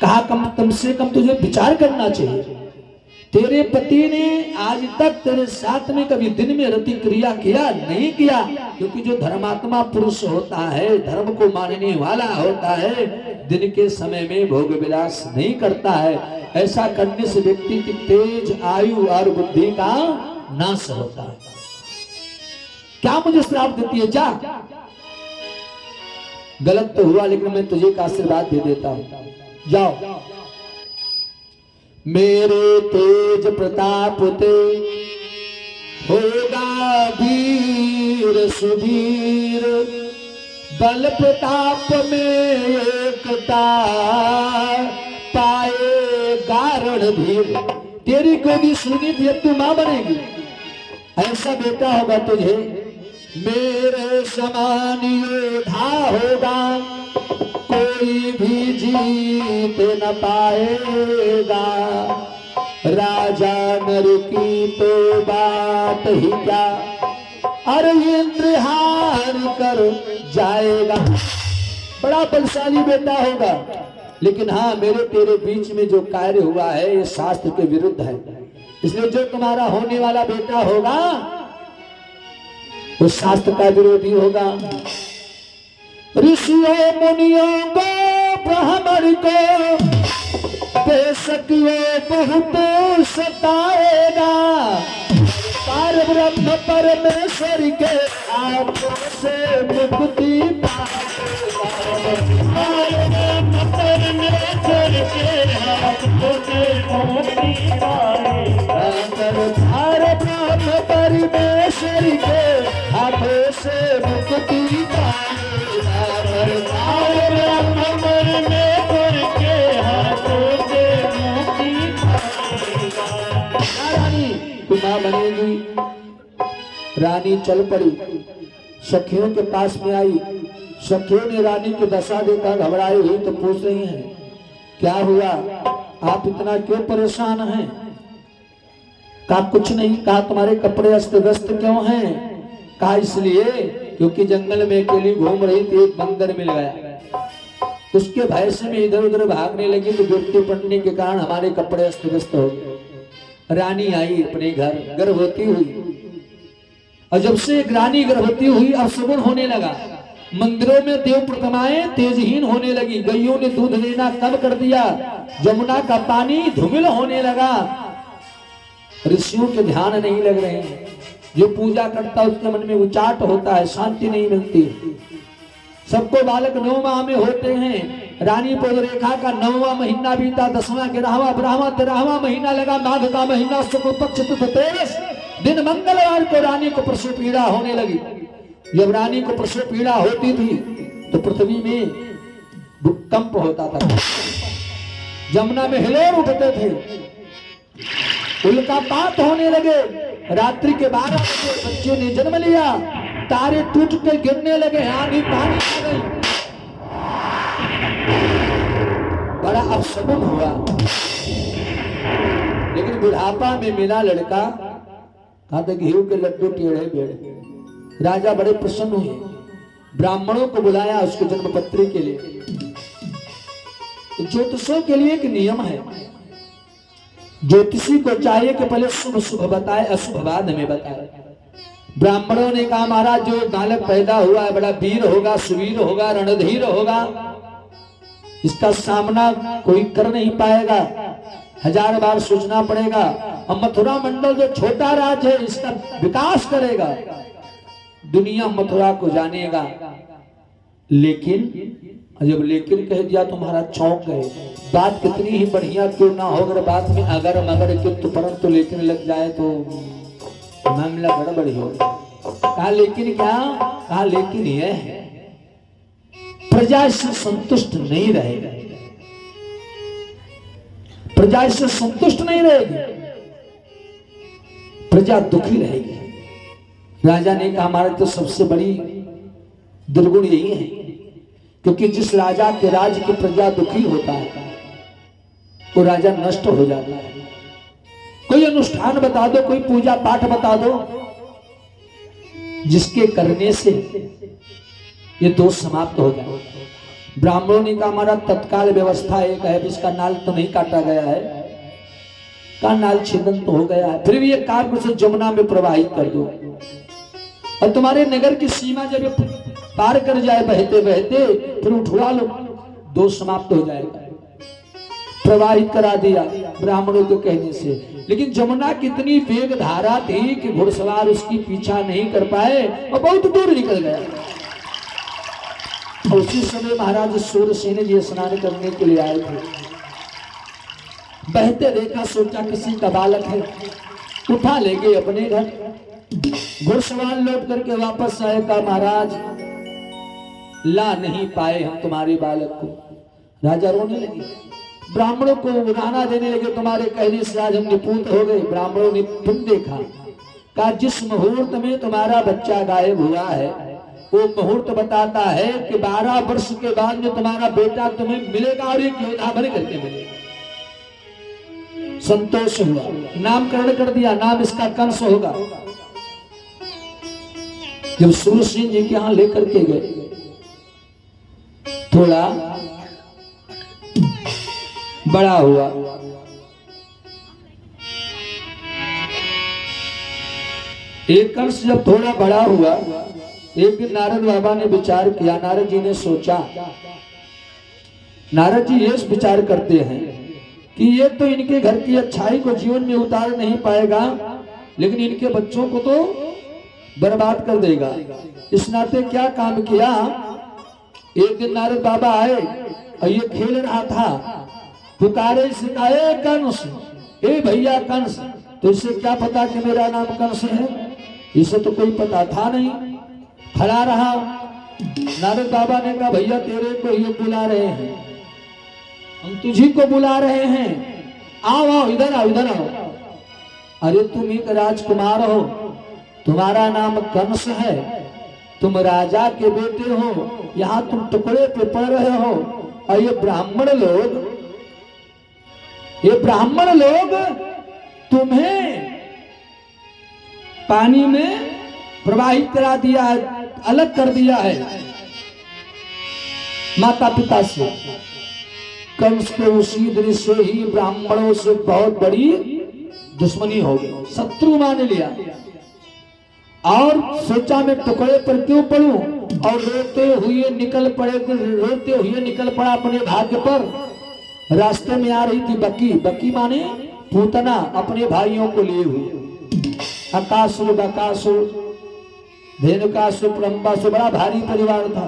कहा कम से कम तुझे विचार करना चाहिए। तेरे पति ने आज तक तेरे साथ में कभी दिन में रति क्रिया किया नहीं किया, क्योंकि जो धर्मात्मा पुरुष होता है, धर्म को मानने वाला होता है, दिन के समय में भोग विलास नहीं करता है। ऐसा करने से व्यक्ति की तेज आयु और बुद्धि का नाश होता है। क्या मुझे श्राप देती है? जा, गलत तो हुआ, लेकिन मैं तुझे का आशीर्वाद दे देता हूं। जाओ। मेरे तेज प्रताप ते होगा वीर सुधीर, बल प्रताप में एकता पाएगा रणधीर। तेरी कोई सुनी थी, अब तू मां बनेगी। ऐसा बेटा होगा तुझे, मेरे समान योद्धा होगा, कोई भी जीत न पाएगा। राजा नर की तो बात ही क्या, अरे इंद्र हार कर जाएगा। बड़ा बलशाली बेटा होगा, लेकिन हाँ, मेरे तेरे बीच में जो कार्य हुआ है ये शास्त्र के विरुद्ध है। इसलिए जो तुम्हारा होने वाला बेटा होगा वो शास्त्र का विरोधी होगा। ऋषियों मुनियों को, ब्राह्मण को बेशक ये बहुत सताएगा, पर ब्रह्म परमेश्वर के हाथों से मुक्ति पाएगा। परमेश्वर के हाथों से मुक्ति पाएगा। ब्रह्म परमेश्वर के हाथों से मुक्ति पाएगा। ब्रह्म परमेश्वर के हाथों से रानी चल पड़ी, सखियों के पास में आई। सखियों ने रानी की दशा देखा, घबराई हुई तो पूछ रही हैं क्या हुआ, आप इतना क्यों परेशान हैं? कहा कुछ नहीं। कहा तुम्हारे कपड़े अस्त व्यस्त क्यों हैं? कहा इसलिए क्योंकि जंगल में अकेली घूम रही थी, एक बंदर मिल गया, उसके भय से मैं इधर उधर भागने लगी तो गिरते पड़ने के कारण हमारे कपड़े अस्त व्यस्त हो गए। रानी आई अपने घर गर्भवती हुई, और जब से एक रानी गर्भवती हुई अपशगुन होने लगा। मंदिरों में देव प्रतिमाएं तेजहीन होने लगी, गैयों ने दूध देना कम कर दिया, जमुना का पानी धूमिल होने लगा, ऋषियों के ध्यान नहीं लग रहे हैं, जो पूजा करता उसके मन में उचाट होता है, शांति नहीं मिलती। सबको बालक 9 माह में होते हैं। रानी पदरेखा का 9वां महीना बीता, 10वां 11वां 12वां 13वां महीना लगा, माघ का महीना शुक्ल पक्ष 23 दिन मंगलवार को रानी को प्रसव पीड़ा होने लगी। जब रानी को प्रसव पीड़ा होती थी तो पृथ्वी में भूकंप होता था, जमुना में हिलोर उठते थे, उल्कापात होने लगे। रात्रि के 12 बजे बच्चे ने जन्म लिया, तारे टूट के गिरने लगे, आंधी पानी आ गई, बड़ा अपशगुन हुआ। लेकिन बुढ़ापा में मिला लड़का, कहा था घी के लड्डू टेढ़े बेढ़े। राजा बड़े प्रसन्न हुए, ब्राह्मणों को बुलाया उसको जन्मपत्री के लिए। ज्योतिषों के लिए एक नियम है, ज्योतिषी को चाहिए कि पहले शुभ शुभ बताए, अशुभ बाद में बताए। ब्राह्मणों ने कहा महाराज जो बालक पैदा हुआ है बड़ा वीर होगा, सुवीर होगा, रणधीर होगा, इसका सामना कोई कर नहीं पाएगा, 1000 बार सोचना पड़ेगा, और मथुरा मंडल जो छोटा राज है इसका विकास करेगा, दुनिया मथुरा को जानेगा। लेकिन जब लेकिन कह दिया तो महाराज चौंक गए। बात कितनी ही बढ़िया क्यों ना हो, अगर बात में अगर मगर किंतु परंतु लेकिन लग जाए तो मामला गड़बड़ हो। कहा लेकिन क्या? कहा लेकिन यह है प्रजा इससे संतुष्ट नहीं रहेगी, प्रजा इससे संतुष्ट नहीं रहेगी, प्रजा दुखी रहेगी। राजा ने कहा हमारे तो सबसे बड़ी दुर्गुण यही है, क्योंकि जिस राजा के राज की प्रजा दुखी होता है वो राजा नष्ट हो जाता है। कोई अनुष्ठान बता दो, कोई पूजा पाठ बता दो जिसके करने से ये दोष समाप्त हो जाए। ब्राह्मणों ने कहा हमारा तत्काल व्यवस्था एक है, इसका नाल तो नहीं काटा गया है, का नाल छेदन तो हो गया है, फिर भी एक कार्य से जमुना में प्रवाहित कर दो, और तुम्हारे नगर की सीमा जब पार कर जाए बहते बहते फिर उठवा लो, दोष समाप्त हो जाएगा। प्रवाहित करा दिया ब्राह्मणों के कहने से। लेकिन जमुना कितनी वेग धारा थी कि घुड़सवार उसकी पीछा नहीं कर पाए और बहुत दूर निकल गया। उसी समय महाराज सूरसेन जी स्नान करने के लिए आए थे, बहते देखा, सोचा किसी का बालक है, उठा ले गए अपने घर। घुड़सवार लौट करके वापस आए, कहा महाराज ला नहीं पाए हम तुम्हारे बालक को। राजा रोने लगे, ब्राह्मणों को उड़ाना देने लगे, तुम्हारे कहने से आज हम निपुत हो गए। ब्राह्मणों ने फिर देखा, कहा जिस मुहूर्त में तुम्हारा बच्चा गायब हुआ है वो मुहूर्त बताता है कि 12 वर्ष के बाद में तुम्हारा बेटा तुम्हें मिलेगा और एक योद्धा बन करके मिलेगा। संतोष हुआ, नामकरण कर दिया, नाम इसका कंस होगा। जब सूरसेन जी के यहां लेकर के गए, थोड़ा बड़ा हुआ, एक कंस जब थोड़ा बड़ा हुआ, एक दिन नारद बाबा ने विचार किया। नारद जी ने सोचा, नारद जी ये विचार करते हैं कि ये तो इनके घर की अच्छाई को जीवन में उतार नहीं पाएगा, लेकिन इनके बच्चों को तो बर्बाद कर देगा। इस नाते क्या काम किया, एक दिन नारद बाबा आए और ये खेल रहा था, पुकारे सिखाए कंस, ए भैया कंस, तो इसे क्या पता कि मेरा नाम कंस है? इसे तो कोई पता था नहीं, खड़ा रहा। नारद बाबा ने कहा भैया तेरे को ये बुला रहे हैं, हम तुझी को बुला रहे हैं, आओ आओ इधर आओ इधर आओ। अरे तुम एक राजकुमार हो, तुम्हारा नाम कंस है, तुम राजा के बेटे हो, यहाँ तुम टुकड़े पे पड़ रहे हो, और ये ब्राह्मण लोग तुम्हें पानी में प्रवाहित करा दिया है, अलग कर दिया है माता पिता से। कंस के उसी दिन से ही ब्राह्मणों से बहुत बड़ी दुश्मनी हो गई, शत्रु मान लिया, और सोचा मैं टुकड़े पर क्यों पड़ूं, और रोते हुए निकल पड़ा अपने भाग्य पर। रास्ते में आ रही थी बकी माने पूतना, अपने भाइयों को लिए हुए, अकासुर बकासुर धेनुकासुर प्रम्बासुर, बड़ा भारी परिवार था।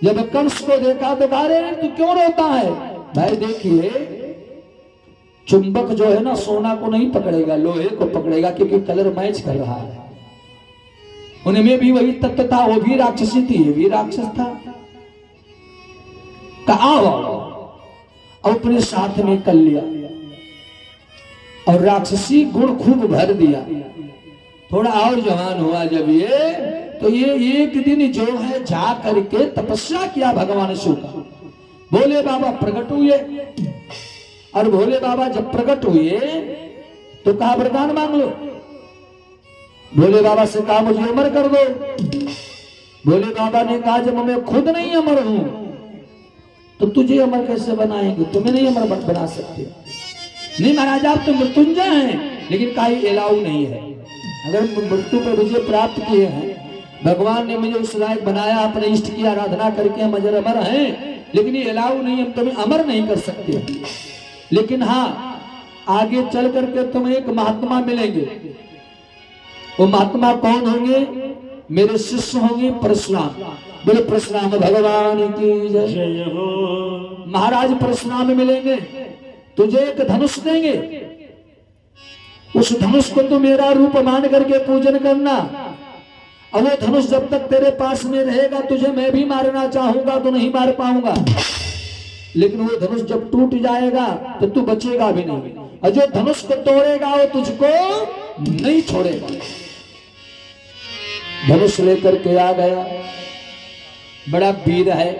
जब कंस को देखा तो कहा रे तू क्यों रोता है? भाई देखिए चुंबक जो है ना सोना को नहीं पकड़ेगा, लोहे को पकड़ेगा, क्योंकि कलर मैच कर रहा है। उनमें भी वही तत्व था, वो भी राक्षसी थी, ये भी राक्षस था। कहा और अपने साथ में कर लिया और राक्षसी गुण खूब भर दिया। थोड़ा और जवान हुआ जब तो ये एक दिन जो है जा करके तपस्या किया भगवान शिव का। भोले बाबा प्रकट हुए, और भोले बाबा जब प्रकट हुए तो कहा वरदान मांग लो। भोले बाबा से कहा मुझे अमर कर दो। भोले बाबा ने कहा जब मैं खुद नहीं अमर हूं तो तुझे अमर कैसे बनाएंगे, तुम्हें नहीं अमर बना सकते। नहीं महाराज आप तो मृत्युंजय हैं, लेकिन कहीं अलाउ नहीं है। अगर मृत्यु पर विजय प्राप्त किए हैं, भगवान ने मुझे उस लायक बनाया, अपने इष्ट की आराधना करके हम अजर अमर हैं, लेकिन ये अलाउ नहीं, हम तुम्हें अमर नहीं कर सकते। लेकिन हाँ आगे चल करके तुम्हें एक महात्मा मिलेंगे। वो महात्मा कौन होंगे? मेरे शिष्य होंगे परशुराम। बोले परशुराम भगवान की जय हो। महाराज परशुराम मिलेंगे, तुझे एक धनुष देंगे, उस धनुष को तू मेरा रूप मान करके पूजन करना। और वो धनुष जब तक तेरे पास में रहेगा तुझे मैं भी मारना चाहूंगा तो नहीं मार पाऊंगा, लेकिन वो धनुष जब टूट जाएगा तो तू बचेगा भी नहीं, और जो धनुष को तोड़ेगा वो तुझको नहीं छोड़ेगा। धनुष लेकर के आ गया, बड़ा वीर है।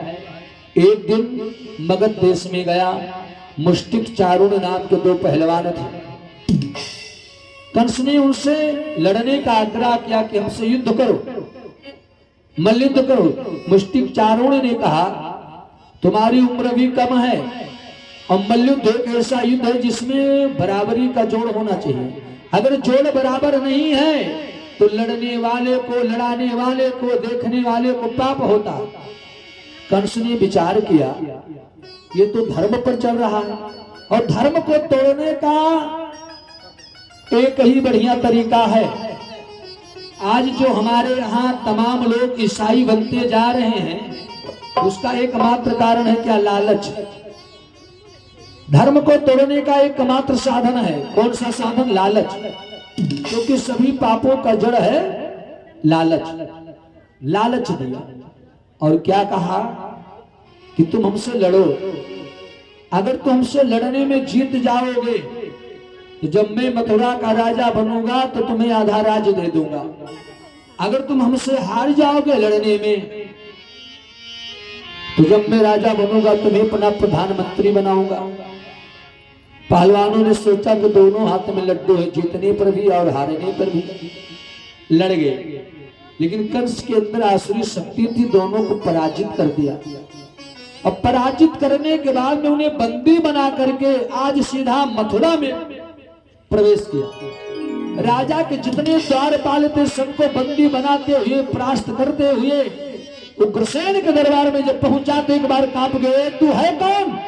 एक दिन मगध देश में गया, मुष्टिक चारुण नाम के दो पहलवान थे। कंस ने उनसे लड़ने का आग्रह किया कि हमसे युद्ध करो, मल्लयुद्ध करो। मुष्टिक चारुण ने कहा तुम्हारी उम्र भी कम है, और मल्लयुद्ध एक ऐसा युद्ध है जिसमें बराबरी का जोड़ होना चाहिए। अगर जोड़ बराबर नहीं है तो लड़ने वाले को, लड़ाने वाले को, देखने वाले को पाप होता। कंस ने विचार किया ये तो धर्म पर चल रहा है, और धर्म को तोड़ने का एक ही बढ़िया तरीका है। आज जो हमारे यहाँ तमाम लोग ईसाई बनते जा रहे हैं उसका एकमात्र कारण है क्या? लालच। धर्म को तोड़ने का एकमात्र साधन है, कौन सा साधन? लालच। क्योंकि सभी पापों का जड़ है लालच। लालच दिया और क्या कहा कि तुम हमसे लड़ो, अगर तुम हमसे लड़ने में जीत जाओगे तो जब मैं मथुरा का राजा बनूंगा तो तुम्हें आधा राज्य दे दूंगा। अगर तुम हमसे हार जाओगे लड़ने में तो जब मैं राजा बनूंगा तुम्हें अपना प्रधानमंत्री बनाऊंगा। पहलवानों ने सोचा कि दोनों हाथ में लड्डू है, जीतने पर भी और हारने पर भी। लड़ गए, लेकिन कंस के अंदर आसुरी शक्ति थी, दोनों को पराजित कर दिया। और पराजित करने के बाद में उन्हें बंदी बना करके आज सीधा मथुरा में प्रवेश किया। राजा के जितने द्वारपाल थे सबको बंदी बनाते हुए, परास्त करते हुए उग्रसेन के दरबार में जब पहुंचा तो एक बार कांप गए। तू है कौन?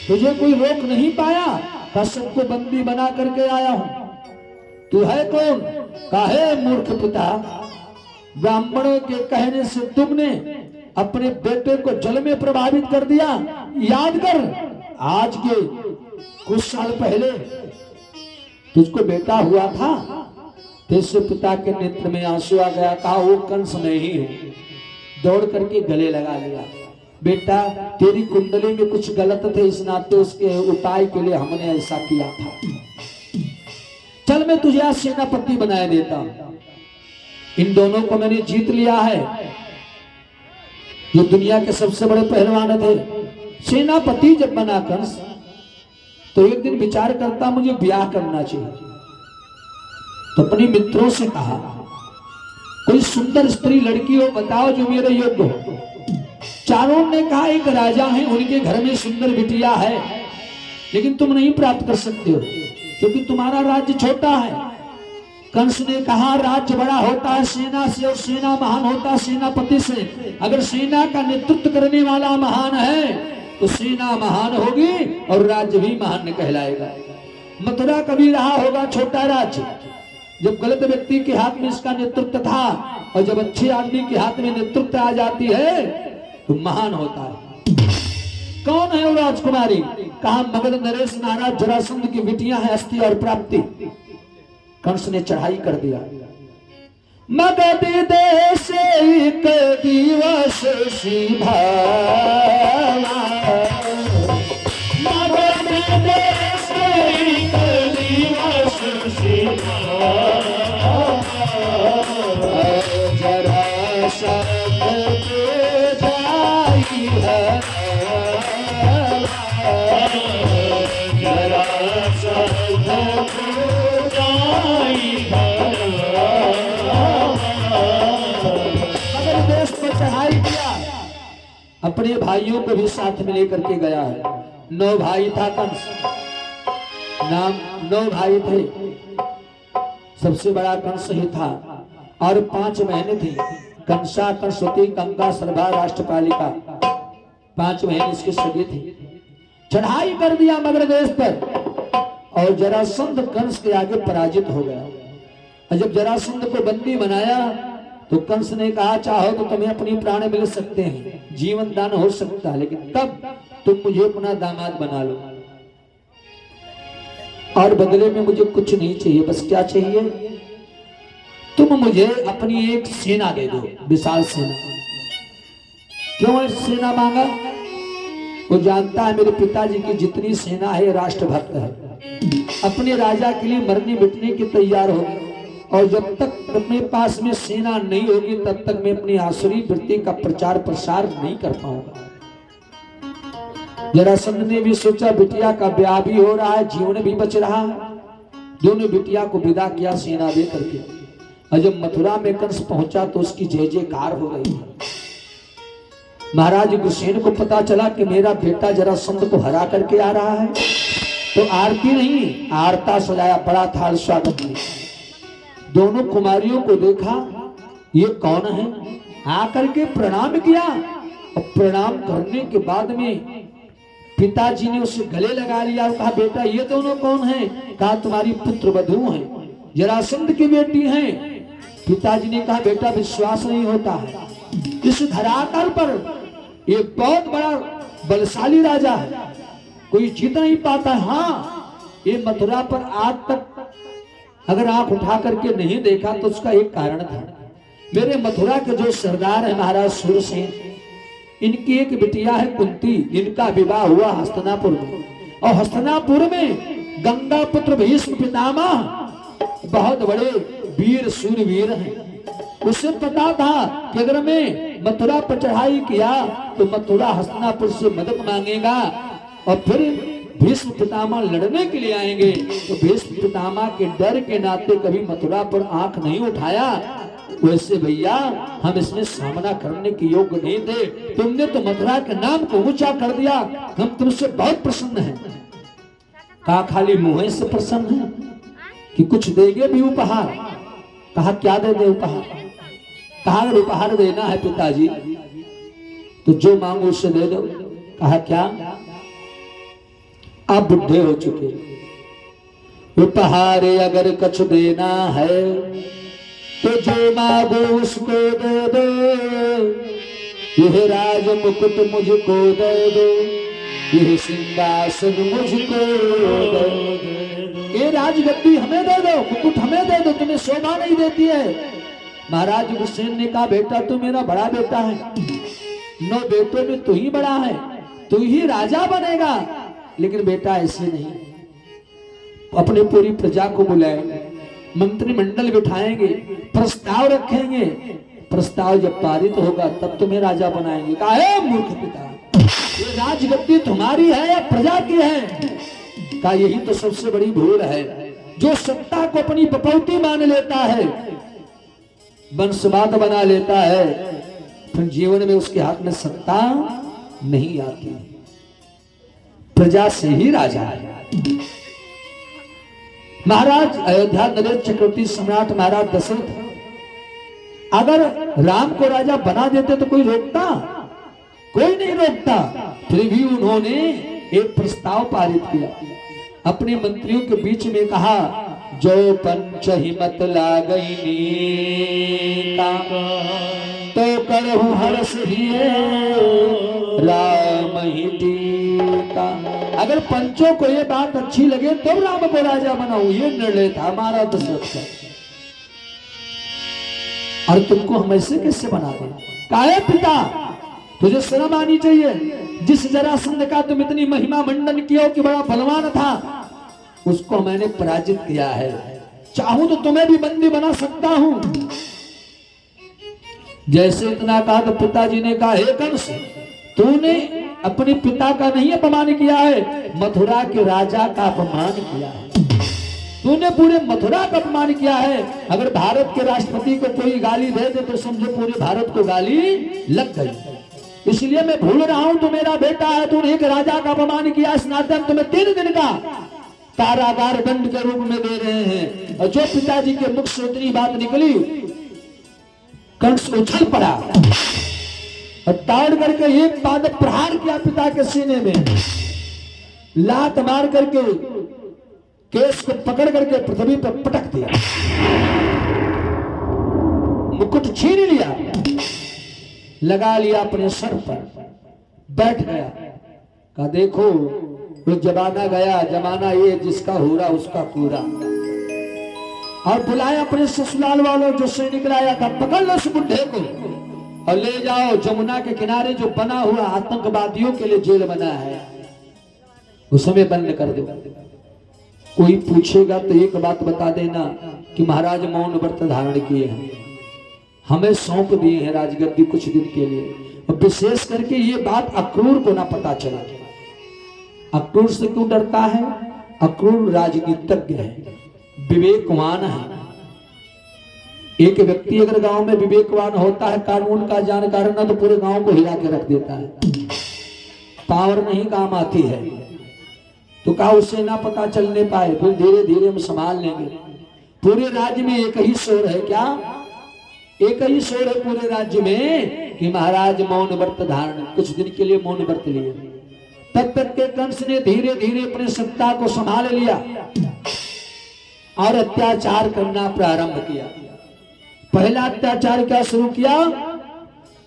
तुझे कोई रोक नहीं पाया? का सबको बंदी बना करके आया हूं। तू है कौन? काहे मूर्ख पिता, ब्राह्मणों के कहने से तुमने अपने बेटे को जल में प्रभावित कर दिया। याद कर, आज के कुछ साल पहले तुझको बेटा हुआ था, तेरे पिता के नेत्र में आंसू आ गया, कहा वो कंस नहीं है, दौड़ करके गले लगा लिया। बेटा तेरी कुंडली में कुछ गलत थे, इस नाते उसके उपाय के लिए हमने ऐसा किया था। चल मैं तुझे आज सेनापति बनाया देता हूं। इन दोनों को मैंने जीत लिया है। जो दुनिया के सबसे बड़े पहलवान थे, सेनापति जब बना कंस तो एक दिन विचार करता मुझे ब्याह करना चाहिए। तो अपने मित्रों से कहा कोई सुंदर स्त्री लड़की हो बताओ जो मेरे योग्य हो। चारों ने कहा एक राजा है, उनके घर में सुंदर बिटिया है, लेकिन तुम नहीं प्राप्त कर सकते हो क्योंकि तुम्हारा राज्य छोटा है। कंस ने कहा राज्य बड़ा होता है सेना से, और सेना महान होता है सेनापति से। अगर सेना का नेतृत्व करने वाला महान है तो सेना महान होगी और राज्य भी महान कहलाएगा। मथुरा कभी रहा होगा छोटा राज्य, जब गलत व्यक्ति के हाथ में इसका नेतृत्व था, और जब अच्छे आदमी के हाथ में नेतृत्व आ जाती है तो महान होता है। कौन है वो राजकुमारी? कहा मगध नरेश महाराज जरासंध की बेटियां हैं अस्थि और प्राप्ति। कंस ने चढ़ाई कर दिया। मगध देश एक दिवस सीधा, मगध देश एक दिवस सीधा, जरासंध के जाई है, जरासंध के जाई है। मगर देश पर चढ़ाई किया, अपने भाइयों को भी साथ में लेकर के गया है। 9 भाई था कंस, नाम 9 भाई थे, सबसे बड़ा कंस ही था, और 5 बहनें थी, कंसा, कंसवती, गंगा, सरभा, राष्ट्रपालिका। 5 बहन इसके सगे थे। चढ़ाई कर दिया मगध देश पर, और जरासंध कंस के आगे पराजित हो गया। और जब जरासंध को बंदी बनाया तो कंस ने कहा चाहो तो तुम्हें अपनी प्राण मिल सकते हैं, जीवन दान हो सकता है, लेकिन तब तुम मुझे अपना दामाद बना लो, और बदले में मुझे कुछ नहीं चाहिए। बस क्या चाहिए? तुम मुझे अपनी एक सेना दे दो, विशाल सेना। क्यों सेना मांगा? वो जानता है मेरे पिताजी की जितनी सेना है राष्ट्रभक्त है, अपने राजा के लिए मरने मिटने की तैयार होगी, और जब तक अपने पास में सेना नहीं होगी तब तक मैं अपनी आसुरी वृत्ति का प्रचार प्रसार नहीं कर पाऊंगा। जरासंध ने भी सोचा बिटिया का ब्याह भी हो रहा है, जीवन भी बच रहा है। दोनों बिटिया को विदा किया सेना दे करके, और जब मथुरा में कंस पहुंचा तो उसकी जय जयकार हो रही है। महाराज गुसेन को पता चला कि मेरा बेटा जरासंध को हरा करके आ रहा है, तो आरती नहीं आरता सजाया, बड़ा थाल स्वागत में। दोनों कुमारियों को देखा, ये कौन है? आकर के प्रणाम किया, और प्रणाम करने के बाद में पिताजी ने उसे गले लगा लिया और कहा बेटा ये दोनों कौन हैं? कहा तुम्हारी पुत्र वधू हैं, जरासंध की बेटी हैं। पिताजी ने कहा बेटा विश्वास नहीं होता है, इस धरातल पर एक बहुत बड़ा बलशाली राजा है, कोई जीत नहीं पाता। हाँ, ये मथुरा पर आज तक अगर आंख उठा करके नहीं देखा तो उसका एक कारण था। मेरे मथुरा के जो सरदार है महाराज सूरसेन, इनकी एक बिटिया है कुंती, इनका विवाह हुआ हस्तिनापुर में, और हस्तिनापुर में गंगा पुत्र भीष्म पितामह बहुत बड़े वीर सूरवीर हैं। उसे पता था कि अगर मैं मथुरा पर चढ़ाई किया तो मथुरा हस्तिनापुर से मदद मांगेगा, और फिर भीष्म पितामह लड़ने के लिए आएंगे, तो भीष्म पितामह के डर के नाते कभी मथुरा पर आंख नहीं उठाया। वैसे भैया हम इसमें सामना करने के योग्य नहीं थे, तुमने तो मथुरा के नाम को ऊंचा कर दिया, हम तुमसे बहुत प्रसन्न हैं। कहा खाली मुंह से प्रसन्न है कि कुछ देंगे भी उपहार? कहा क्या दे दे उपहार? कहा अगर उपहार देना है पिताजी तो जो मांगो उससे दे दो। कहा क्या? आप बुढ़े हो चुके, उपहार अगर कुछ देना है तो जो मांगो उसको दे दो, यह राज मुकुट मुझको दे दो, यह सिंहासन मुझको दे दो, ये राजगद्दी हमें दे दो, मुकुट हमें दे दो, तुम्हें शोभा नहीं देती है। महाराज हुसैन ने कहा बेटा तू मेरा बड़ा बेटा है, 9 बेटों में तू ही बड़ा है, तू ही राजा बनेगा, लेकिन बेटा ऐसे नहीं, अपने पूरी प्रजा को बुलाए, मंत्रिमंडल बिठाएंगे, प्रस्ताव रखेंगे, प्रस्ताव जब पारित होगा तब तुम्हें राजा बनाएंगे। कहा है मूर्ख पिता, ये राजगद्दी तुम्हारी है या प्रजा की है? कहा यही तो सबसे बड़ी भूल है, जो सत्ता को अपनी बपौती मान लेता है, वंशवाद बना लेता है, फिर जीवन में उसके हाथ में सत्ता नहीं आती। प्रजा से ही राजा है। महाराज अयोध्या नरेश चक्रवर्ती सम्राट महाराज दशरथ अगर राम को राजा बना देते तो कोई रोकता? कोई नहीं रोकता। फिर भी उन्होंने एक प्रस्ताव पारित किया, अपने मंत्रियों के बीच में कहा, जो पंच हिमत लागैनी का तो करहु हर्ष हिये राम ही टीका। अगर पंचों को ये बात अच्छी लगे तो राम को राजा बनाऊं, ये निर्णय था हमारा दशरथ का। और तुमको हम ऐसे कैसे बना दें? काहे पिता, तुझे शर्म आनी चाहिए। जिस जरासंध का तुम इतनी महिमा मंडन किया कि बड़ा बलवान था, उसको मैंने पराजित किया है। चाहूं तो तुम्हें भी बंदी बना सकता हूं। जैसे इतना कहा तो पिताजी ने कहा, हे कंस, तूने अपने पिता का नहीं अपमान किया है, मथुरा के राजा का अपमान किया है। तूने पूरे मथुरा का अपमान किया है। अगर भारत के राष्ट्रपति को कोई गाली दे दे तो समझो पूरे भारत को गाली लग गई। इसलिए मैं भूल रहा हूं, तू मेरा बेटा है, तूने एक राजा का अपमान किया, इस नाते हम तुम्हें 3 दिन का कारागार दंड के रूप में दे रहे हैं। और जो पिताजी के मुख से उतनी बात निकली, कंस उछल पड़ा और ताड़ करके एक पाद प्रहार किया पिता के सीने में, लात मार करके केस को पकड़ करके पृथ्वी पर पटक दिया, मुकुट छीन लिया, लगा लिया अपने सर पर, बैठ गया। कहा देखो वो जमाना गया, जमाना ये जिसका हुरा उसका पूरा। और बुलाया अपने ससुराल वालों जो सैनिक लाया था, पकड़ लो उस बुढ़े को और ले जाओ जमुना के किनारे जो बना हुआ आतंकवादियों के लिए जेल बना है, उसमें बंद कर दो। कोई पूछेगा तो एक बात बता देना कि महाराज मौन व्रत धारण किए हैं, हमें सौंप दिए हैं राजगद्दी कुछ दिन के लिए। और विशेष करके ये बात अक्रूर को ना पता चला। अक्रूर से क्यों डरता है? अक्रूर राजनीतिज्ञ है, विवेकवान है। एक व्यक्ति अगर गांव में विवेकवान होता है, कानून का जानकार ना, तो पूरे गांव को हिला के रख देता है। पावर नहीं काम आती है तो कहा उसे ना पता चलने पाए, फिर धीरे धीरे हम संभाल लेंगे। पूरे राज्य में एक ही शोर है, क्या एक ही शोर है पूरे राज्य में कि महाराज मौन व्रत धारण, कुछ दिन के लिए मौन व्रत लिए। तब तक के कंस ने धीरे धीरे अपनी सत्ता को संभाल लिया और अत्याचार करना प्रारंभ किया। पहला अत्याचार क्या शुरू किया?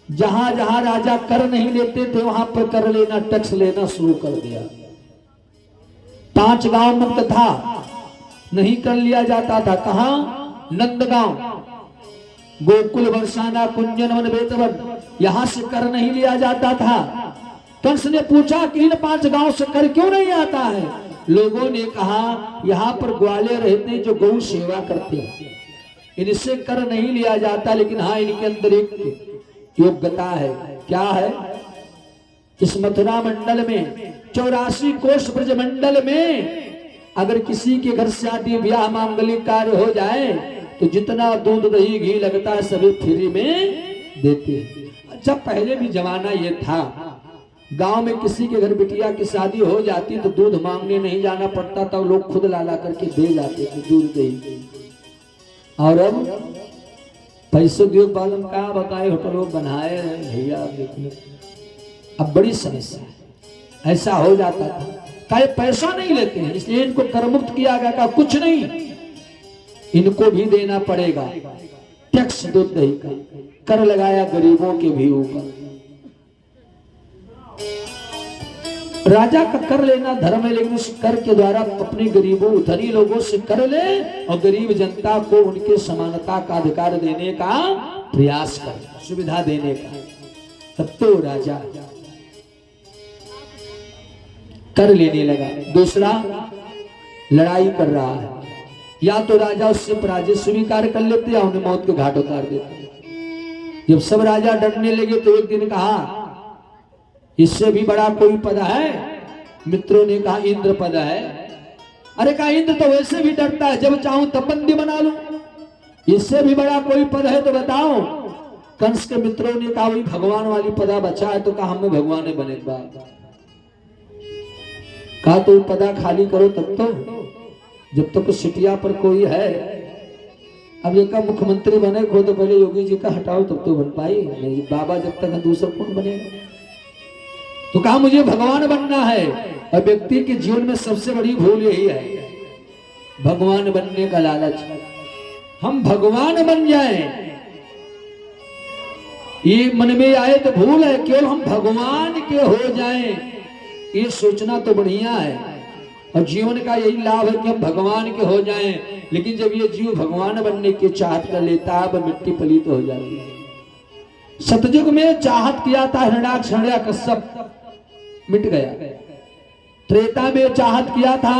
जहां जहां राजा कर नहीं लेते थे वहां पर कर लेना, टैक्स लेना शुरू कर दिया। 5 गांव मुक्त था, नहीं कर लिया जाता था। कहां? नंदगांव, गोकुल, बरसाना, कुंजन, वन, बेतवन, यहां से कर नहीं लिया जाता था। कंस ने पूछा कि इन 5 गांव से कर क्यों नहीं आता है? लोगों ने कहा यहाँ पर ग्वाले रहते जो गौ सेवा करते हैं, इनसे कर नहीं लिया जाता, लेकिन हाँ इनके अंदर एक योग्यता है। क्या है? इस मथुरा मंडल में 84 कोष ब्रज मंडल में अगर किसी के घर शादी ब्याह मांगलिक कार्य हो जाए तो जितना दूध दही घी लगता है सभी फ्री में देते हैं। अच्छा, पहले भी जमाना ये था, गांव में किसी के घर बिटिया की शादी हो जाती तो दूध मांगने नहीं जाना पड़ता था, लोग खुद ला करके दे जाते थे दूध दही। और अब पैसे उद्योग वालों का बताए, होटलों बनाए भैया, अब बड़ी समस्या है। ऐसा हो जाता था, कहे पैसा नहीं लेते हैं इसलिए इनको कर मुक्त किया गया। कहा कुछ नहीं, इनको भी देना पड़ेगा टैक्स, दूध दही का कर लगाया गरीबों के भी ऊपर। राजा का कर लेना धर्म है, लेकिन उस कर के द्वारा अपने गरीबों धनी लोगों से कर ले और गरीब जनता को उनके समानता का अधिकार देने का प्रयास कर, सुविधा देने का। तब तो राजा कर लेने लगा। दूसरा, लड़ाई कर रहा है, या तो राजा उससे पराजय स्वीकार कर लेते या उन्हें मौत के घाट उतार देते। जब सब राजा डरने लगे तो एक दिन कहा इससे भी बड़ा कोई पद है? मित्रों ने कहा इंद्र पद है। अरे कहा इंद्र तो वैसे भी डरता है, जब चाहूं तब बंदी बना लूं, इससे भी बड़ा कोई पद है तो बताओ। कंस के मित्रों ने कहा वही भगवान वाली पदा बचा है, तो कहा हमें भगवान ने बने बात। कहा तो पदा खाली करो तब तो, जब तक तो सिटिया पर कोई है। अब ये का मुख्यमंत्री बने को तो पहले योगी जी का हटाओ तब तो बन पाई, नहीं बाबा जब तक है दूसरा कौन बनेगा। तो कहा मुझे भगवान बनना है। और व्यक्ति के जीवन में सबसे बड़ी भूल यही है, भगवान बनने का लालच। हम भगवान बन जाएं ये मन में आए तो भूल है, केवल हम भगवान के हो जाएं ये सोचना तो बढ़िया है। और जीवन का यही लाभ है कि हम भगवान के हो जाएं। लेकिन जब ये जीव भगवान बनने की चाहत कर लेता है, अब मिट्टी पलीत हो जाती है। सतयुग में चाहत किया था हिरण्याक्ष हिरण्यकश्यप, मिट गया। त्रेता में चाहत किया था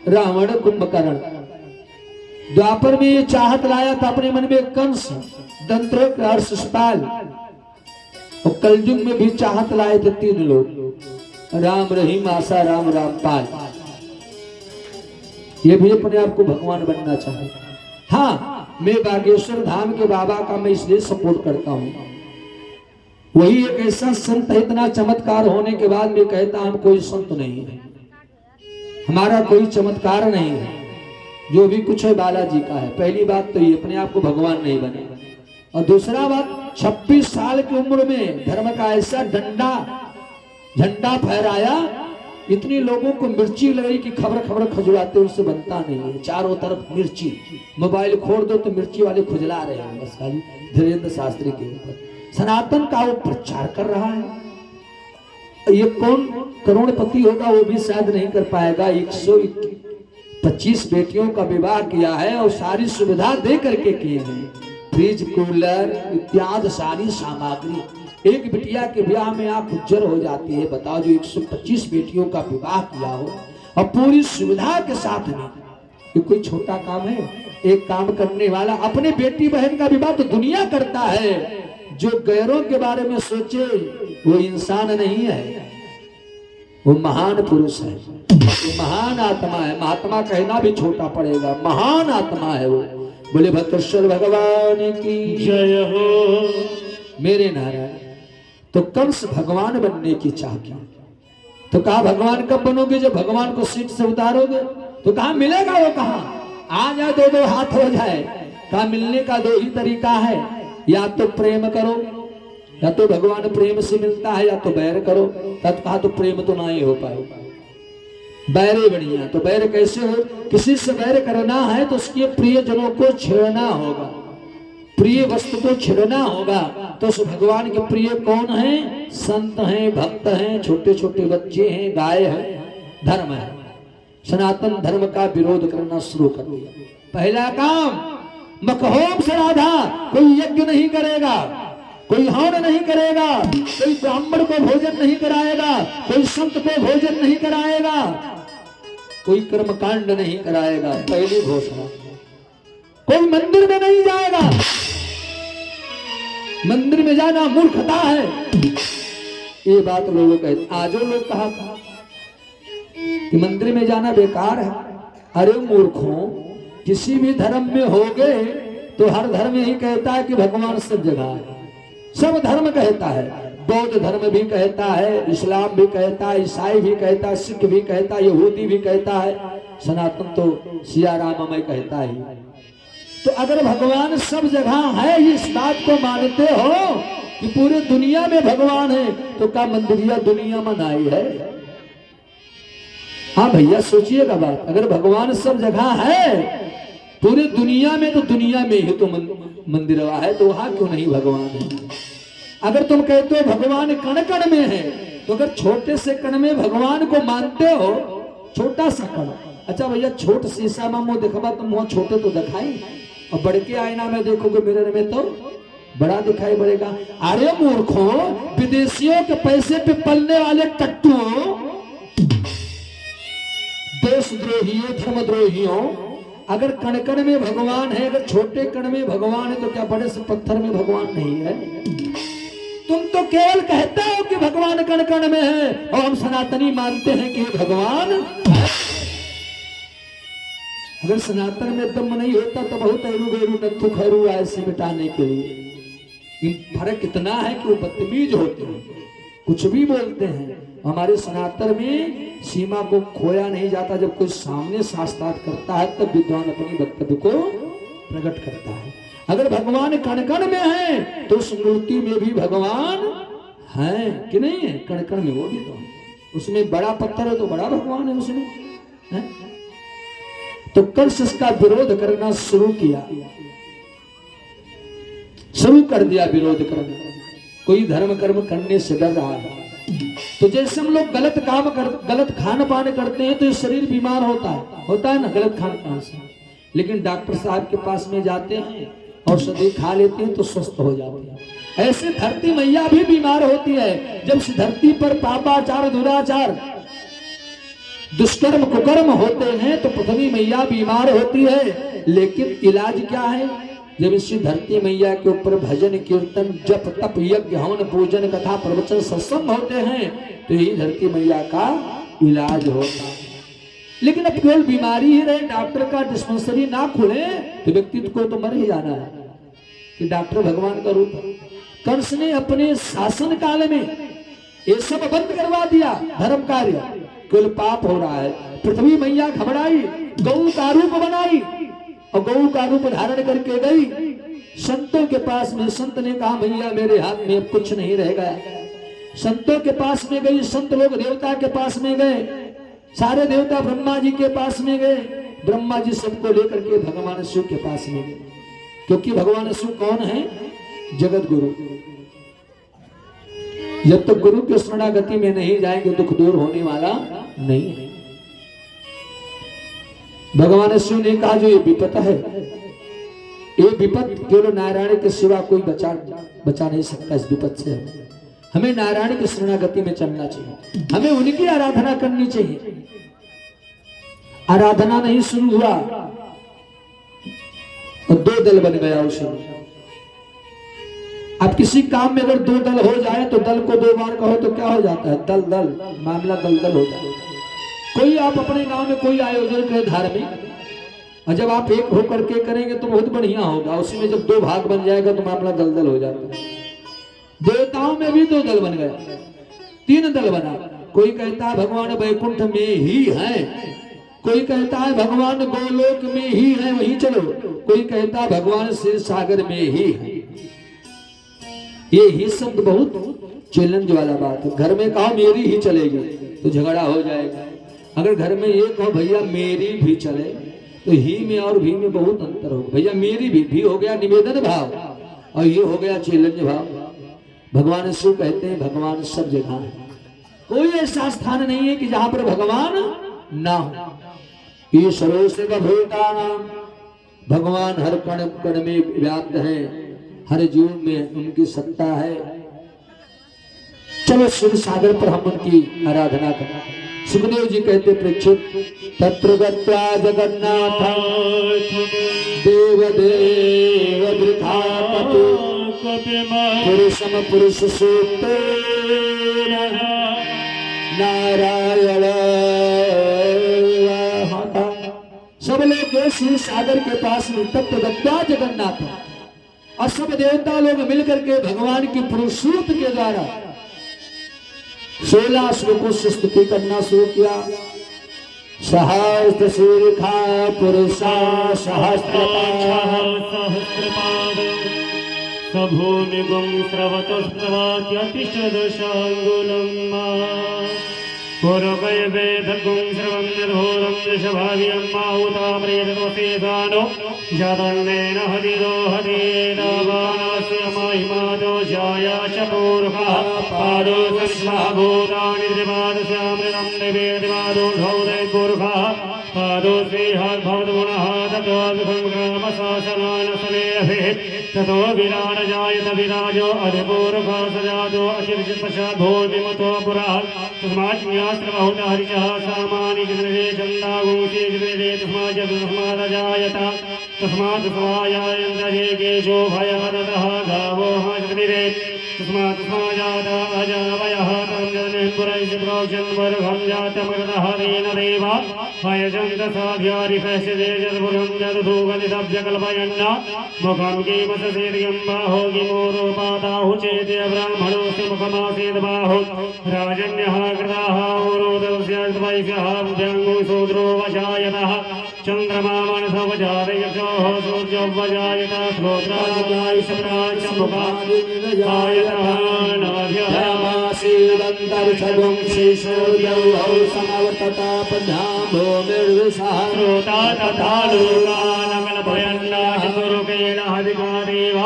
रावण कुंभकर्ण। द्वापर में ये चाहत लाया था अपने मन में कंस दंत्र शिशुपाल। और कलयुग में भी चाहत लाए थे 3 लोग, राम रहीम आसा राम रामपाल। ये भी अपने आप को भगवान बनना चाहे। हाँ, मैं बागेश्वर धाम के बाबा का मैं इसलिए सपोर्ट करता हूँ, वही एक ऐसा संत है इतना चमत्कार होने के बाद भी कहता हम कोई संत नहीं है, हमारा कोई चमत्कार नहीं है, जो भी कुछ है बालाजी का है। पहली बात तो ये अपने आप को भगवान नहीं बने। और दूसरा बात 26 साल की उम्र में धर्म का ऐसा झंडा फहराया, इतनी लोगों को मिर्ची लगी कि खबर खजुलाते उससे बनता नहीं है। चारों तरफ मिर्ची, मोबाइल खोल दो तो मिर्ची वाले खुजला रहे हैं बस खाली धीरेन्द्र शास्त्री के ऊपर। सनातन का वो प्रचार कर रहा है। ये कौन करोड़पति होगा वो भी शायद नहीं कर पाएगा। 125 बेटियों का विवाह किया है और सारी सुविधा दे करके किए हैं, फ्रिज कूलर इत्यादि सारी सामग्री। एक बिटिया के ब्याह में आंख उज्जर हो जाती है। बताओ, जो 125 बेटियों का विवाह किया हो और पूरी सुविधा के साथ में, ये कोई छोटा काम है? एक काम करने वाला अपने बेटी बहन का विवाह तो दुनिया करता है। जो गैरों के बारे में सोचे वो इंसान नहीं है, वो महान पुरुष है, वो महान आत्मा है। महात्मा कहना भी छोटा पड़ेगा, महान आत्मा है वो। बोले भद्रेश्वर भगवान की जय हो। मेरे नारायण। तो कंस भगवान बनने की चाह की, तो कहा भगवान कब बनोगे? जब भगवान को सीट से उतारोगे। तो कहा मिलेगा? वो कहा आ जाए, 2 हाथ हो जाए। कहा मिलने का 2 ही तरीका है, या तो प्रेम करो, या तो भगवान प्रेम से मिलता है, या तो बैर करो। तब कहा तो प्रेम तो ना ही हो पाएगा, बैरे बढ़िया। तो बैर कैसे हो? किसी से बैर करना है तो उसके प्रियजनों को छेड़ना होगा, प्रिय वस्तु को छेड़ना होगा। तो उस भगवान के प्रिय कौन है? संत हैं, भक्त हैं, छोटे छोटे बच्चे हैं, गाय है, धर्म है। सनातन धर्म का विरोध करना शुरू कर दिया। पहला काम मखहोम से राधा, कोई यज्ञ नहीं करेगा, कोई हवन नहीं करेगा, कोई ब्राह्मण को भोजन नहीं कराएगा, कोई संत को भोजन नहीं कराएगा, कोई कर्मकांड नहीं कराएगा। पहली घोषणा। कोई मंदिर में नहीं जाएगा, मंदिर में जाना मूर्खता है। ये बात लोगों कहते, आजो लोग कहा था कि मंदिर में जाना बेकार है। अरे मूर्खों, किसी भी धर्म में हो गए तो हर धर्म यही कहता है कि भगवान सब जगह है, सब धर्म कहता है। बौद्ध धर्म भी कहता है, इस्लाम भी कहता है, ईसाई भी कहता है, सिख भी कहता है, यहूदी भी कहता है, सनातन तो सिया राममय कहता है। तो अगर भगवान सब जगह है, इस बात को मानते हो कि पूरे दुनिया में भगवान है, तो क्या मंदिरिया दुनिया में नहीं है? हाँ भैया सोचिएगा बात, अगर भगवान सब जगह है पूरे दुनिया में, तो दुनिया में ही तो मंदिर है, तो वहां क्यों नहीं भगवान है? अगर तुम कहते हो भगवान कण कण में है, तो अगर छोटे से कण में भगवान को मानते हो, छोटा सा कण, अच्छा भैया छोट शीशा में मुंह देखा तो मुंह छोटे तो दिखाई, और बड़े के आईना में देखोगे मिरर में तो बड़ा दिखाई पड़ेगा। अरे मूर्खों, विदेशियों के पैसे पे पलने वाले कट्टुओं, देशद्रोहियों, धर्मद्रोहियों, अगर कण कण में भगवान है, अगर छोटे कण में भगवान है, तो क्या बड़े से पत्थर में भगवान नहीं है? तुम तो केवल कहते हो कि भगवान कण कण में है, और हम सनातनी मानते हैं कि भगवान। अगर सनातन में दम नहीं होता तो बहुत ऐरू गैरू नत्थु खैरू ऐसे मिटाने के लिए। फर्क इतना है कि वो बदतमीज होते हैं, कुछ भी बोलते हैं। हमारे सनातन में सीमा को खोया नहीं जाता। जब कोई सामने शास्त्रार्थ करता है तब विद्वान अपनी वक्तव्य को प्रकट करता है। अगर भगवान कण कण में है तो उस मूर्ति में भी भगवान है कि नहीं है? कण कण में वो भी तो है। उसमें बड़ा पत्थर है तो बड़ा भगवान है उसमें है? तो कंस इसका विरोध करना शुरू किया, शुरू कर दिया विरोध करना। कोई धर्म कर्म करने से डर रहा है। तो जैसे हम लोग गलत काम गलत खान पान करते हैं तो ये शरीर बीमार होता है ना गलत खान पान से। लेकिन डॉक्टर साहब के पास में जाते हैं, औषधि खा लेते हैं तो स्वस्थ हो जाते हैं। ऐसे धरती मैया भी बीमार होती है। जब इस धरती पर पापाचार दुराचार दुष्कर्म कुकर्म होते हैं तो पृथ्वी मैया बीमार होती है। लेकिन इलाज क्या है? जब इसी धरती मैया के ऊपर भजन कीर्तन जप तप यज्ञ हवन पूजन कथा प्रवचन सत्संग होते हैं तो यही धरती मैया का इलाज होता है। लेकिन अब केवल बीमारी ही रहे, डॉक्टर का डिस्पेंसरी ना खुले तो व्यक्ति को तो मर ही जाना है कि डॉक्टर भगवान का रूप है। कंस ने अपने शासन काल में ये सब बंद करवा दिया धर्म कार्य। केवल पाप हो रहा है। पृथ्वी मैया घबराई, गौ का रूप बनाई और गौ का रूप धारण करके गई संतों के पास में। संत ने कहा भैया मेरे हाथ में अब कुछ नहीं रह गया। संतों के पास में गई, संत लोग देवता के पास में गए, सारे देवता ब्रह्मा जी के पास में गए। ब्रह्मा जी सबको लेकर के भगवान शिव के पास में गए, क्योंकि भगवान शिव कौन है? जगत गुरु। जब तक गुरु के शरणागति में नहीं जाएंगे दुख दूर होने वाला नहीं है। भगवान शिव ने कहा जो ये विपत है, ये विपत केवल नारायण के सिवा कोई बचा नहीं सकता। इस विपत से हमें नारायण की शरणागति में चलना चाहिए, हमें उनकी आराधना करनी चाहिए। आराधना नहीं शुरू हुआ और दो दल बन गया उसमें। अब किसी काम में अगर दो दल हो जाए तो दल को दो बार कहो तो क्या हो जाता है? दल दल, मामला दल दल हो जाता है। कोई आप अपने गांव में कोई आयोजन करे धार्मिक, और जब आप एक होकर के करेंगे तो बहुत बढ़िया होगा। उसी में जब दो भाग बन जाएगा तो मामला दलदल हो जाता है। देवताओं में भी दो दल बन गया, तीन दल बना। कोई कहता है भगवान वैकुंठ में ही है, कोई कहता है भगवान गोलोक में ही है वहीं चलो, कोई कहता है भगवान क्षीर सागर में ही है। ये ही शब्द बहुत चैलेंज वाला बात है। घर में कहो मेरी ही चलेगी तो झगड़ा हो जाएगा। अगर घर में ये कहो भैया मेरी भी चले तो ही में और भी में बहुत अंतर होगा। भैया मेरी भी हो गया निवेदन भाव और ये हो गया चैलेंज भाव। भगवान शिव कहते हैं भगवान सब जगह है, कोई ऐसा स्थान नहीं है कि जहां पर भगवान ना हो। ईश्वरों से भगवान हर कण कण में व्याप्त है, हर जीव में उनकी सत्ता है। चलो शिव सागर पर हम उनकी आराधना करें। सुखदेव जी कहते परीक्षित तत्र गत्वा जगन्नाथ देव देव वृथापतु पुरुषम पुरुष सूक्ते नारायण। सब लोग गए शिव सागर के पास में तत्र गत्वा जगन्नाथ, और सब देवता लोग मिलकर के भगवान की पुरुषूत के द्वारा 16 श्लोकों से स्तुति करना शुरू किया। सहस्त्र शीर्षा पुरुषा सहस्त्रपाद सभूमिगुं स्रवतस्त्रवात्यतिष्ठदशाङ्गुलम् पूर्वय वेदगुं श्रवं निर्भूतं दशभाव्यं माहुताम्रेतोसेदानो जातन्नेन हरिदो हरिदावानस्य महिमादो जाया चतुर्भः पादो संस्मभूतानि त्रिपादस्यामृतं निवेदिमादो धौदय गुरुभः पादोश्रीहात् भवद्गुणः ततो विभङ्ग्रामशासनानसनेऽभिः ततो विराजजायत विराजो अधिपूर्वः सजातो अचिर्षत्पश्चाद्भो विमतो पुरः तस्माज्ञास्त्रबहुतः हरिषः सामानि जिग्निरे चन्दागुंसि जिग्निरे तस्माज्जायत तस्मात् स्वायायन्तजे केशो भयादतः गावोः जिग्निरे तस्मात् स्वाजात अजावयः तं जननिः पुरैः प्रोक्षन् वर्गं जातमृतः तेन देव भयजन्त साध्यारिफस्य जदपुरं जदधूगनिदब्जकल्पयन्न मुखं किमससेर्यं बाहो किमोरोपादाहु चेत् ब्राह्मणोऽस्य मुखमासीद् बाहो राजन्यः कृताः औरोदस्यैषः व्यङ्गो शूद्रो वजायतः चन्द्रमा मनसवजातयक्षोः सूर्योवजायत श्रोत्रागायुषप्राचमुखायतः नाभ्यमासीदन्तर्षगुं श्रीसूर्यौ समवर्ततापद्धाम्भूमिर्विषः श्रोता तथा लोकानकल्पयन्नाशुरूपेण हरिकादेव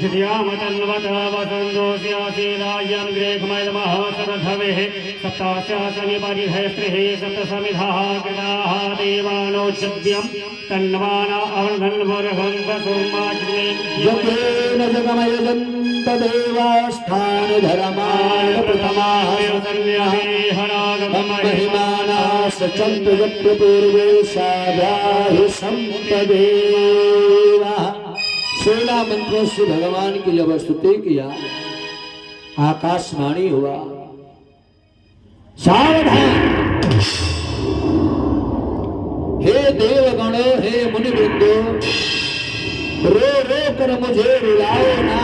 जित्यामतन्वत वसन्तोऽस्यासीदायं ग्रेखमयमः सरधवेः सप्तास्यासनिपरिधयस्त्रिः सप्तसमिधः कृताः देवानोच्छद्यं तन्वाना अवधन्वरहं वसुमाज्ञे यज्ञेन जगमयजन्तदेवास्थानधर्मान् प्रथमाः महिमानाः सचन्तु यत्र पूर्वे साध्याहि संपदेवा। 16 मंत्रों से भगवान की जब स्तुति किया, आकाशवाणी हुआ, सावधान हे देवगणो, हे मुनिवृंदो, रो रो कर मुझे रुलाओ ना,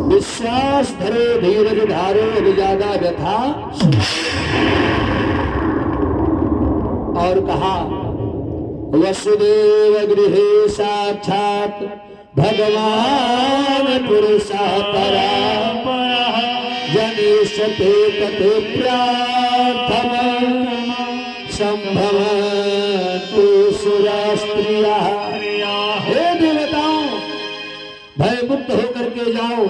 विश्वास धरो, धीरज धारो, अब ज्यादा व्यथा। और कहा वसुदेव गृहे साक्षात भगवान पुरुषः परापरः जनिष्यते तते प्रार्थना संभवन्तु सुरास्त्रियः। हे देवताओं, भय मुक्त होकर के जाओ।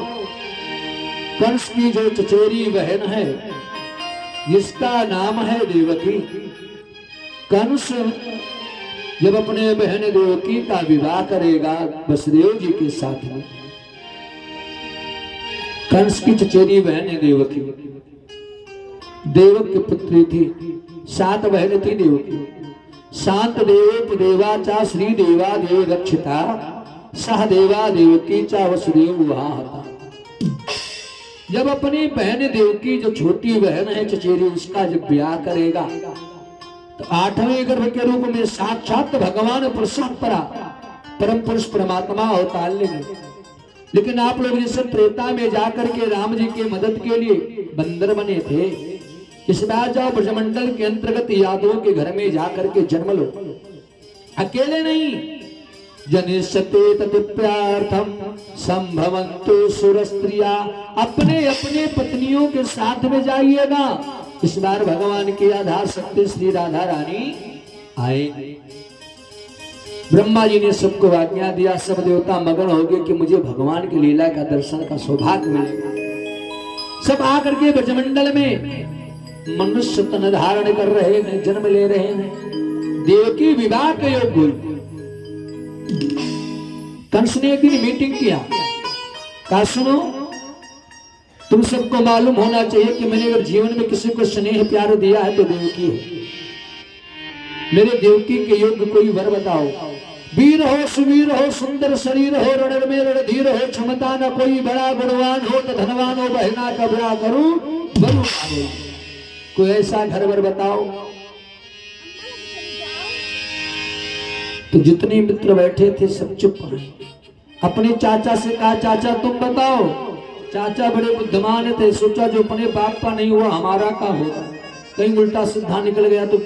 कंस की जो चचेरी बहन है जिसका नाम है देवकी, कंस जब अपने बहन देवकी का विवाह करेगा वसुदेव जी के साथ में, कंस की चचेरी बहन है देवकी, देवक की पुत्री थी, 7 बहन थी देवकी। शांत देवोपदेवा श्री देवा देव रक्षिता सह देवा देवकी चा वसुदेव वहां था। जब अपनी बहन देवकी जो छोटी बहन है चचेरी, उसका जब ब्याह करेगा तो 8वें गर्भ के रूप में साक्षात भगवान पुरुषोत्तरा परम पुरुष परमात्मा अवतार लेंगे। लेकिन आप लोग जैसे त्रेता में जाकर के राम जी की मदद के लिए बंदर बने थे, इस बार जाओ ब्रजमंडल के अंतर्गत यादवों के घर में जाकर के जन्म लो, अकेले नहीं। जनिष्यते तत्प्रार्थम संभवन्तु सुरस्त्रिया, अपने अपने पत्नियों के साथ में जाइएगा। इस बार भगवान के आधार शक्ति श्री राधा रानी आए। ब्रह्मा जी ने सबको आज्ञा दिया, सब देवता मगन हो गए कि मुझे भगवान की लीला का दर्शन का सौभाग्य मिलेगा। सब आकर के ब्रजमंडल में मनुष्य तन धारण कर रहे हैं, जन्म ले रहे हैं। देवकी विवाह के योग हुई। कंस ने एक दिन मीटिंग किया, कहा सुनो, तुम सबको मालूम होना चाहिए कि मैंने अगर जीवन में किसी को स्नेह प्यार दिया है तो देवकी है। मेरे देवकी के योग्य कोई वर बताओ। वीर हो, सुवीर हो, सुंदर शरीर हो, रण में रणधीर हो, क्षमता न कोई बड़ा गुणवान हो, तो धनवान हो, बहना का ब्याह करूं बरू। कोई ऐसा घर वर बताओ। तो जितने मित्र बैठे थे सब चुप रहे। अपने चाचा से कहा, चाचा तुम बताओ। चाचा बड़े बुद्धिमान थे, सोचा जो अपने बाप का नहीं हुआ हमारा का होगा, कहीं उल्टा सीधा निकल गया तो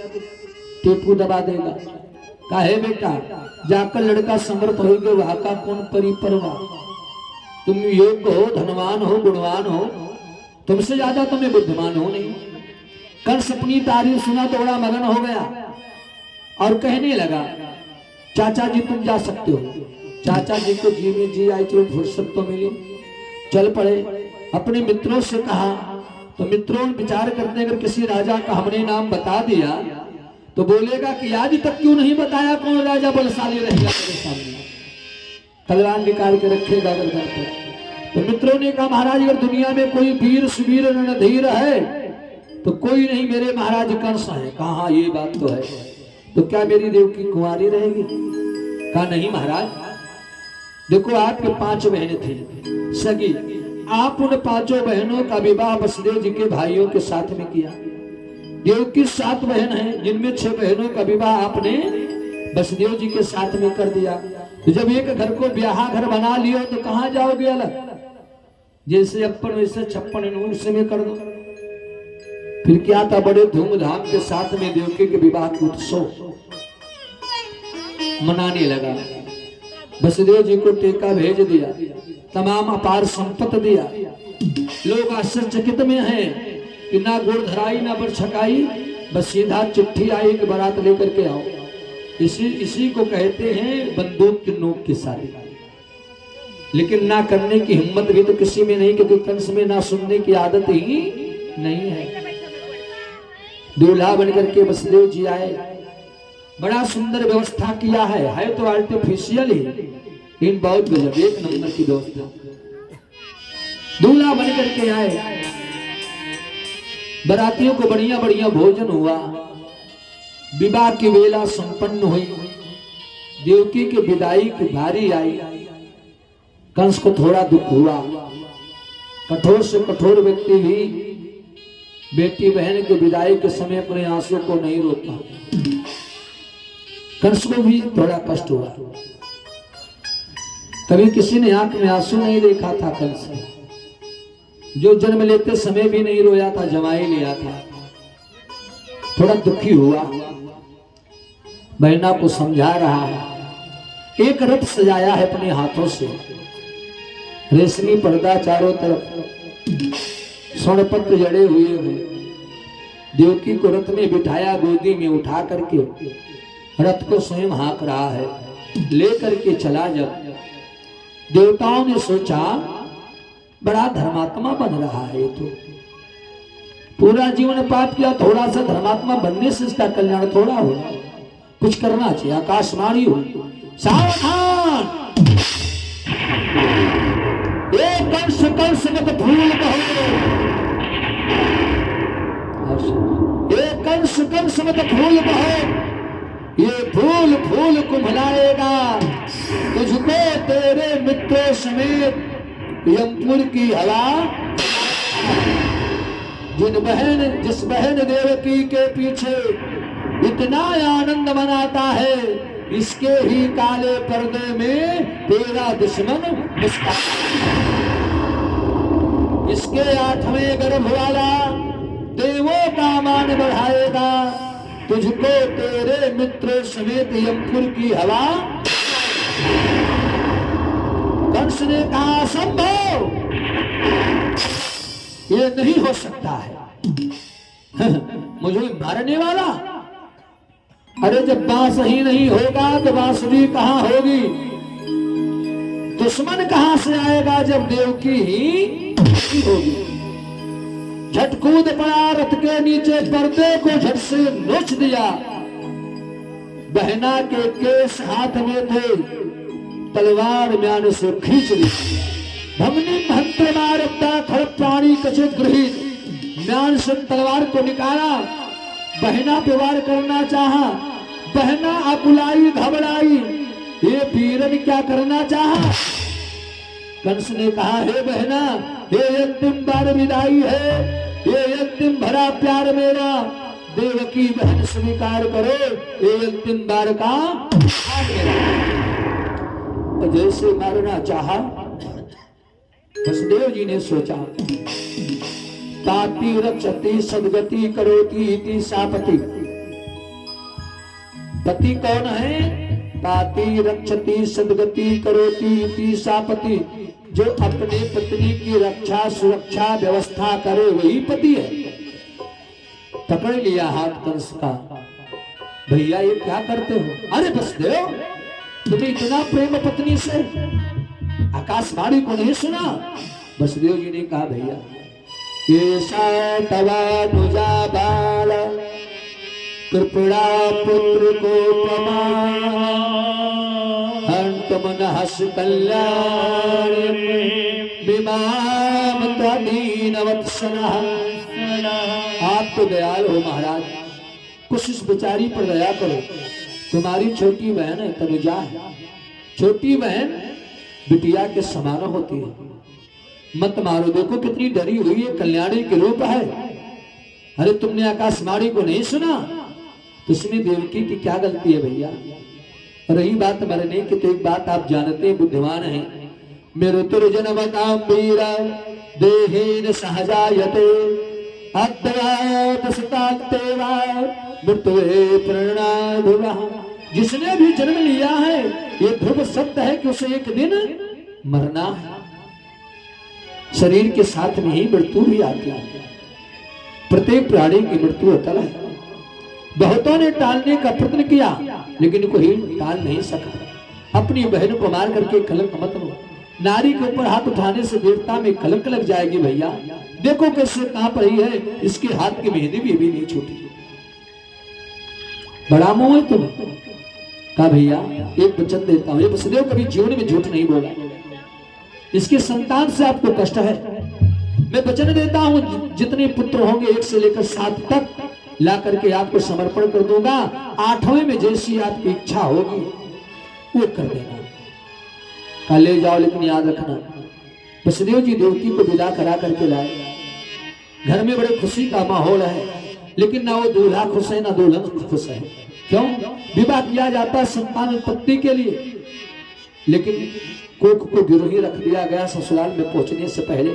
टेपू दबा देगा। कहा है बेटा, जाकर लड़का समर्थ हो गया, वहां का कौन परिपरवा। तुम योग्य हो, धनवान हो, गुणवान हो, तुमसे ज्यादा तुम्हें बुद्धिमान हो नहीं। कंस अपनी तारीफ सुना तो बड़ा मगन हो गया और कहने लगा, चाचा जी तुम जा सकते हो। चाचा जी को जी में जी आई, चलो फुर्सत तो मिली, चल पड़े। अपने मित्रों से कहा तो मित्रों विचार करते अगर किसी राजा का हमने नाम बता दिया तो बोलेगा कि आज तक क्यों नहीं बताया कौन राजा बलशाली रहेगा मेरे सामने, तलवार निकाल के रखेगा गर्दन पर। तो मित्रों ने कहा महाराज अगर दुनिया में कोई वीर सुवीर रणधीर है तो कोई नहीं, मेरे महाराज कंस है। कहा हाँ ये बात तो है, तो क्या मेरी देवकी कुंवारी रहेगी? कहा नहीं महाराज, देखो आपके 5 बहनें थी सगी, आप उन 5 बहनों का विवाह वसुदेव जी के भाइयों के साथ में किया। देवकी 7 बहन हैं जिनमें 6 बहनों का विवाह आपने वसुदेव जी के साथ में कर दिया। तो जब एक घर को ब्याह घर बना लियो तो कहां जाओगे अलग? जैसे अपन वैसे 56 नूर से में कर दो। फिर क्या था, बड़े धूमधाम के साथ में देवकी के विवाह के उत्सव मनाने लगा। वसुदेव जी को टेका भेज दिया, तमाम अपार संपत्ति दिया। लोग आश्चर्यचकित में हैं कि ना गोड़ धराई ना बर छकाई, बस सीधा चिट्ठी आई कि बारात लेकर के आओ। इसी को कहते हैं बंदूक की नोक की शादी। लेकिन ना करने की हिम्मत भी तो किसी में नहीं, क्योंकि कंस में ना सुनने की आदत ही नहीं है। दूल्हा बनकर के वसुदेव जी आए, बड़ा सुंदर व्यवस्था किया है तो आर्टिफिशियल ही, लेकिन बहुत गजब, 1 नंबर की व्यवस्था। दूल्हा बनकर के आए, बरातियों को बढ़िया बढ़िया भोजन हुआ, विवाह की वेला संपन्न हुई, देवकी की विदाई की बारी आई। कंस को थोड़ा दुख हुआ, कठोर से कठोर व्यक्ति भी बेटी बहन की विदाई के समय अपने आंसू को नहीं रोकता। कंस को भी थोड़ा कष्ट हुआ, कभी किसी ने आंख में आंसू नहीं देखा था कंस ने। जो जन्म लेते समय भी नहीं रोया था, जमाई लिया था। थोड़ा दुखी हुआ, बहना को समझा रहा है। एक रथ सजाया है अपने हाथों से, रेशमी पर्दा चारों तरफ, स्वर्णपत्र जड़े हुए हैं। देवकी को रथ में बिठाया, गोदी में उठा करके रथ को स्वयं हाँक रहा है। लेकर के चला, जब देवताओं ने सोचा बड़ा धर्मात्मा बन रहा है, तो पूरा जीवन पाप किया, थोड़ा सा धर्मात्मा बनने से इसका कल्याण थोड़ा हो, कुछ करना चाहिए। आकाशवाणी हो, सावधान, कंस कंस मत भूल कहो, कंस कंस मत भूल कहो, ये भूल भूल को भुलाएगा तुझको तेरे मित्रों समेत यमपुर की हवा। जिस बहन देवकी के पीछे इतना आनंद मनाता है, इसके ही काले पर्दे में तेरा दुश्मन मुस्कुराता। इसके 8वें गर्भ वाला देवों का मान बढ़ाएगा, तुझको तेरे मित्रों समेत यमपुर की हवा। कंस ने कहा असंभव, ये नहीं हो सकता है। मुझे मारने वाला, अरे जब बांस ही नहीं होगा तो बांसुरी कहां होगी? दुश्मन कहां से आएगा जब देवकी ही होगी? झट कूद पड़ा रथ के नीचे, पर्दे को झट से नोच दिया। बहना के केस हाथ में थे, तलवार म्यान से खींच ली। भमनी महंत्र मारता खड़ प्राणी कचित गृहित, म्यान से तलवार को निकाला, बहना पे वार करना चाहा। बहना अकुलाई घबराई, ये वीरन क्या करना चाहा? कंस ने कहा, हे बहना, ये अंतिम बार विदाई है, ये अंतिम भरा प्यार मेरा, देवकी बहन स्वीकार करो, ये अंतिम बार का मेरा। जैसे मारना चाहा, वसुदेव जी ने सोचा, ताति रक्षति सदगति करोति इति सापति। पति कौन है? ताति रक्षति सदगति करोति इति सापति। जो अपने पत्नी की रक्षा सुरक्षा व्यवस्था करे वही पति है। पकड़ लिया हाथ कंस का, भैया ये क्या करते हो? अरे वसुदेव, तुम्हें इतना प्रेम पत्नी से, आकाशवाणी को नहीं सुना? वसुदेव जी ने कहा, भैया ये तवानुजा बाल कृपड़ा पुत्र को हंत मन हस कल्याण विमाम त्वदीन वत्सना। आप तो दयाल हो महाराज, कुछ इस बेचारी पर दया करो। तुम्हारी छोटी बहन है, तनुजा है, छोटी बहन बिटिया के समान होती है, मत मारो। देखो कितनी डरी हुई है, कल्याणी के रूप है। अरे तुमने आकाशवाणी को नहीं सुना? तो इसमें देवकी की क्या गलती है भैया? रही बात मरने की, तो एक बात आप जानते हैं, बुद्धिमान है। मेरो तुर्जनवतां वीरा देहेन सहजायते अद्यातसतात्तेवा मृत्युवे प्रणनाधुवः। जिसने भी जन्म लिया है ये ध्रुव सत्य है कि उसे एक दिन मरना है। शरीर के साथ में ही मृत्यु भी आती है। प्रत्येक प्राणी की मृत्यु अटल है। बहुतों ने टालने का प्रयत्न किया लेकिन कोई टाल नहीं सका। अपनी बहन को मार करके कलंक मत लो। नारी के ऊपर हाथ उठाने से देवता में कलंक लग जाएगी भैया। देखो कैसे कांप रही है, इसके हाथ की मेहंदी भी अभी नहीं छूटी। बड़ा मोह है तुम्हें। कहा भैया एक वचन देता हूं, ये वसुदेव कभी जीवन में झूठ नहीं बोला। इसके संतान से आपको कष्ट है, मैं वचन देता हूं जितने पुत्र होंगे 1 से लेकर 7 तक ला करके आपको समर्पण कर दूंगा। 8वें में जैसी आपकी इच्छा होगी वो कर देना। कहा ले जाओ, लेकिन याद रखना वसुदेव जी देवकी को विदा करा करके लाए। घर में बड़े खुशी का माहौल है, लेकिन ना वो दूल्हा खुश है ना दुल्हन खुश है। क्यों? विवाह किया जाता है संतान उत्पत्ति के लिए, लेकिन कोख को गिरोही रख दिया गया ससुराल में पहुंचने से पहले।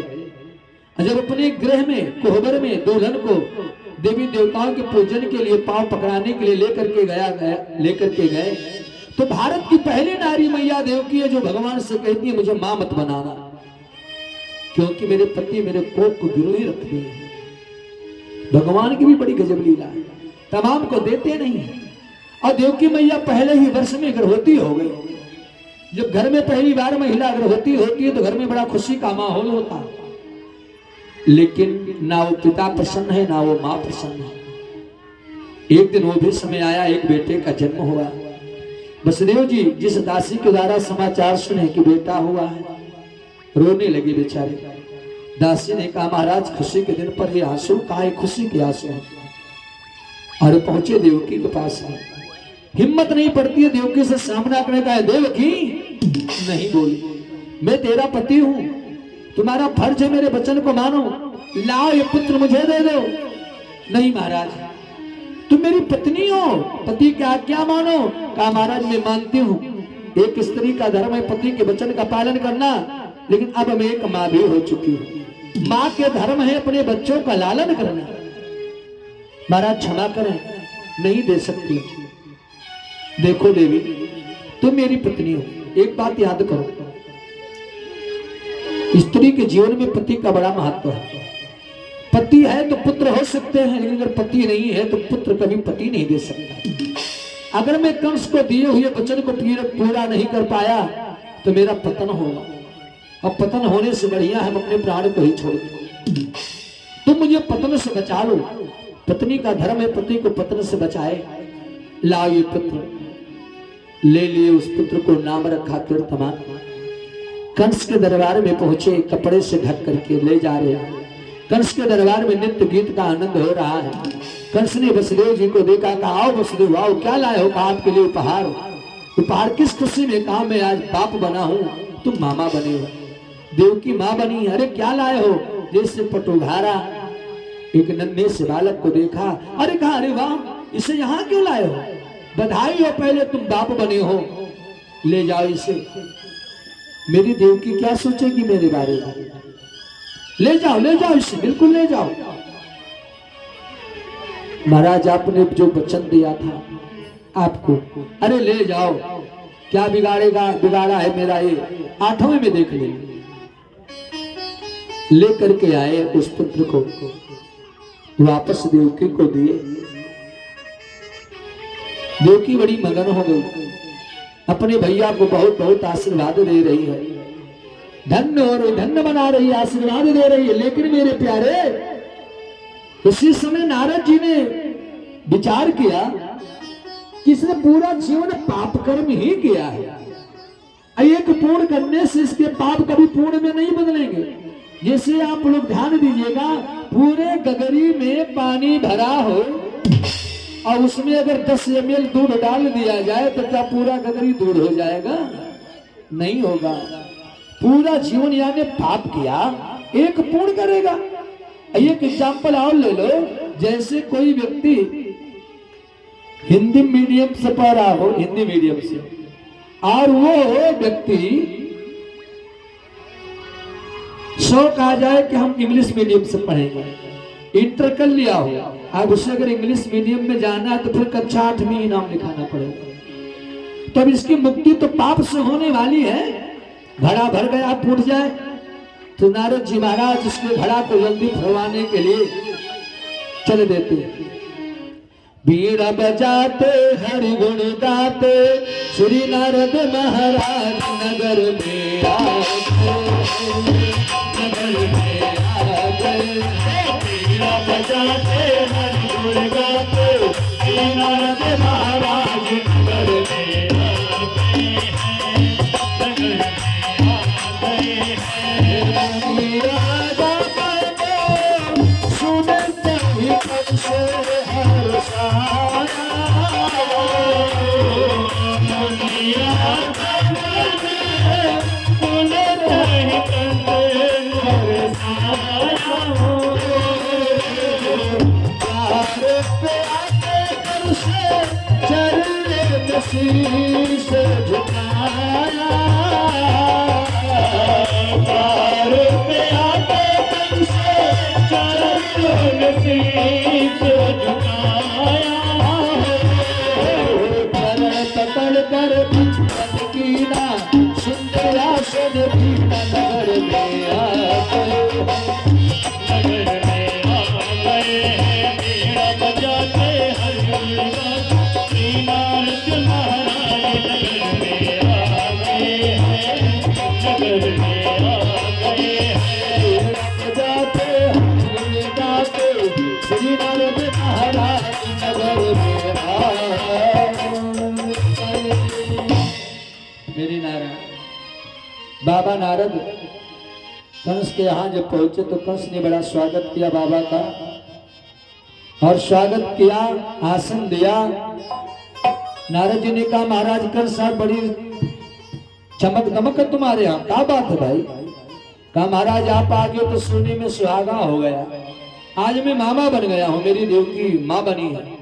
जब अपने गृह में कोहबर में दुल्हन को देवी देवताओं के पूजन के लिए पांव पकड़ाने के लिए लेकर के गए तो भारत की पहली नारी मैया देवकी है जो भगवान से कहती है मुझे मां मत बनाना, क्योंकि मेरे पति मेरे कोख को गिरोही रख दिए। भगवान की भी बड़ी गजब लीला है, तमाम को देते नहीं है। और देवकी मैया पहले ही वर्ष में गर्भवती हो गई। जब घर में पहली बार महिला गर्भवती होती है तो घर में बड़ा खुशी का माहौल होता है, लेकिन ना वो पिता प्रसन्न है ना वो मां प्रसन्न है। एक दिन वो भी समय आया, एक बेटे का जन्म हुआ। वसुदेव जी जिस दासी के द्वारा समाचार सुने कि बेटा हुआ है, रोने लगे बेचारे। दासी ने कहा महाराज खुशी के दिन पर ये आंसू कहा? खुशी के आंसू। और पहुंचे देवकी के पास में, हिम्मत नहीं पड़ती है देवकी से सामना करने का। देवकी नहीं बोली, मैं तेरा पति हूं, तुम्हारा फर्ज है मेरे वचन को मानो, लाओ ये पुत्र मुझे दे दो। नहीं महाराज तुम मेरी पत्नी हो, पति की आज्ञा मानो। कहा महाराज मैं मानती हूँ, एक स्त्री का धर्म है पति के वचन का पालन करना, लेकिन अब मैं एक माँ भी हो चुकी हूँ। माँ के धर्म है अपने बच्चों का लालन करना। महाराज क्षमा करें, नहीं दे सकती। देखो देवी तुम मेरी पत्नी हो, एक बात याद करो, स्त्री के जीवन में पति का बड़ा महत्व है। पति है तो पुत्र हो सकते हैं, लेकिन अगर पति नहीं है तो पुत्र कभी पति नहीं दे सकता। अगर मैं कंस को दिए हुए वचन को पूरा नहीं कर पाया तो मेरा पतन होगा, और पतन होने से बढ़िया हम अपने प्राण को ही छोड़ दें। तुम मुझे पतन से बचा लो। पत्नी का धर्म है पति को पतन से बचाए। लाओ ये पुत्र। ले लिए उस पुत्र को, नाम रखा कीर्तमान। कंस के दरबार में पहुंचे, कपड़े से ढक करके ले जा रहे हैं। कंस के दरबार में नित्य गीत का आनंद हो रहा है। कंस ने वसुदेव जी को देखा, कहा आओ वसुदेव आओ, क्या लाए हो? कहा आपके लिए उपहार। उपहार किस खुशी में? कहा मैं आज बाप बना हूं, तुम मामा बने हो। देव की माँ बनी। अरे क्या लाए हो? जैसे पटुघारा एक नन्हे से बालक को देखा, अरे कहा अरे वाह इसे यहाँ क्यों लाए हो? बधाई हो, पहले तुम बाप बने हो, ले जाओ इसे। मेरी देवकी क्या सोचेगी मेरे बारे में? ले जाओ इसे, बिल्कुल ले जाओ। महाराज आपने जो वचन दिया था आपको, अरे ले जाओ, क्या बिगाड़ेगा? बिगाड़ा है मेरा ये, 8वें में देख ले करके आए। उस पुत्र को वापस देवकी को दिए। देवकी बड़ी मगन हो गई, अपने भैया को बहुत बहुत आशीर्वाद दे रही है, धन्य हो रही, धन्य बना रही है, आशीर्वाद दे रही है। लेकिन मेरे प्यारे, उसी समय नारद जी ने विचार किया कि इसने पूरा जीवन पाप कर्म ही किया है, एक पूर्ण करने से इसके पाप कभी पूर्ण में नहीं बदलेंगे। जैसे आप लोग ध्यान दीजिएगा, पूरे गगरी में पानी भरा हो और उसमें अगर 10 ml दूध डाल दिया जाए तो क्या पूरा गगरी दूध हो जाएगा? नहीं होगा। पूरा जीवन यानी पाप किया, एक पूर्ण करेगा। एक एग्जाम्पल और ले लो, जैसे कोई व्यक्ति हिंदी मीडियम से पढ़ रहा हो, हिंदी मीडियम से, और वो व्यक्ति शौक आ जाए कि हम इंग्लिश मीडियम से पढ़ेंगे, इंटर कर लिया हो, अब उसे अगर इंग्लिश मीडियम में जाना है तो फिर कक्षा 8 में ही नाम लिखाना पड़ेगा। तो अब इसकी मुक्ति तो पाप से होने वाली है। घड़ा भर गया, फूट जाए तो नारद जी महाराज उसके घड़ा को जल्दी फुलवाने के लिए चले देते। बीड़ा बजाते हरि गुण गाते श्री नारद महाराज नगर में बीड़ा बजाते हरि गुण गाते श्री नारद महाराज नगर में शीश झुकाया पे आके तुमसे चरण में शीश झुकाया पकड़ कर कीना सुंदरासन पीता नगर में आए बजाते मेरी नारायण। बाबा नारद कंस के यहाँ जब पहुंचे तो कंस ने बड़ा स्वागत किया बाबा का, और स्वागत किया, आसन दिया। नारद जी ने कहा महाराज कंस साहब बड़ी चमक दमक है तुम्हारे यहाँ, क्या बात है भाई? कहा महाराज आप आगे तो सोने में सुहागा हो गया, आज मैं मामा बन गया हूँ, मेरी देव की माँ बनी है।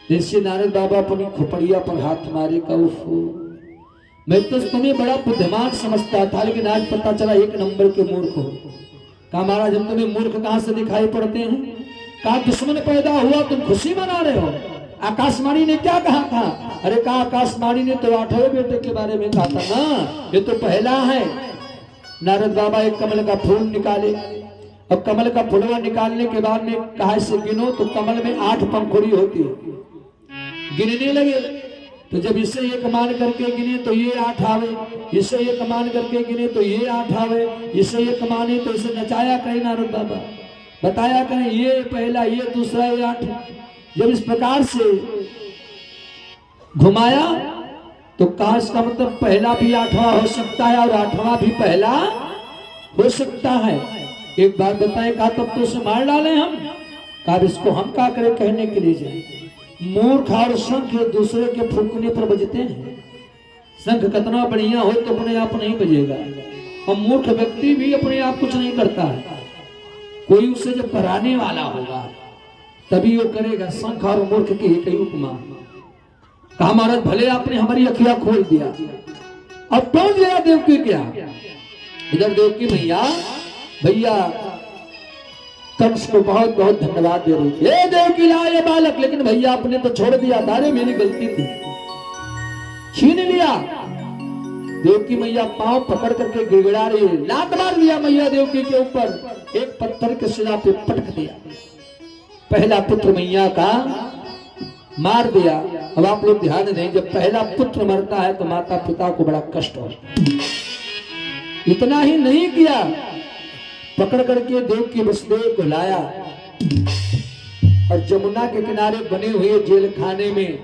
जैसे नारद बाबा अपनी खोपड़िया पर हाथ मारे का उफ, मैं तो तुम्हें बड़ा बुद्धिमान समझता था, लेकिन आज पता चला एक नंबर के मूर्ख हो। कहा महाराज हम तुम्हें मूर्ख कहाँ से दिखाई पड़ते हैं? कहा दुश्मन पैदा हुआ तुम खुशी मना रहे हो। आकाशवाणी ने क्या कहा था? अरे कहा आकाशवाणी ने तो 8वें बेटे के बारे में कहा था ना, ये तो पहला है। नारद बाबा एक कमल का फूल निकाले, अब कमल का फूलवा निकालने के बाद में कहा इसे गिनो, तो कमल में 8 पंखुड़ी होती है। गिनने लगे तो जब इसे एक मान करके गिने तो ये 8 आवे, इसे एक मान करके गिने तो ये 8 आवे, इसे एक माने तो इसे नचाया करें नारद बाबा, बताया करें ये पहला, ये दूसरा, ये 8। जब इस प्रकार से घुमाया तो कहा इसका मतलब पहला भी 8वां हो सकता है और 8वां भी पहला हो सकता है। एक बात बताए, कहा तब तो उसे मार डालें हम। कहा इसको हम क्या करें कहने के लिए जाए? मूर्ख और शंख दूसरे के फूंकने पर बजते हैं। शंख कितना बढ़िया हो तो अपने आप नहीं बजेगा, और मूर्ख व्यक्ति भी अपने आप कुछ नहीं करता है, कोई उसे जब कराने वाला होगा तभी वो करेगा। शंख और मूर्ख की एक ही उपमा। कहा महाराज भले आपने हमारी अखियां खोल दिया, अब पहुंच गया देवकी क्या? इधर देवकी भैया कंस को बहुत बहुत धन्यवाद दे रही थी। ए देवकी लाए बालक, लेकिन भैया आपने तो छोड़ दिया, दारे मेरी गलती थी, छीन लिया। देवकी मैया पांव पकड़ करके गिड़गिड़ा रही है, लात मार दिया मैया देवकी के ऊपर, एक पत्थर के शिला पे पटक दिया। पहला पुत्र मैया का मार दिया। अब आप लोग ध्यान दें, जब पहला पुत्र मरता है तो माता पिता को बड़ा कष्ट होता है। इतना ही नहीं किया, पकड़ करके देव की वसुदेव को लाया, और जमुना के किनारे बने हुए जेल खाने में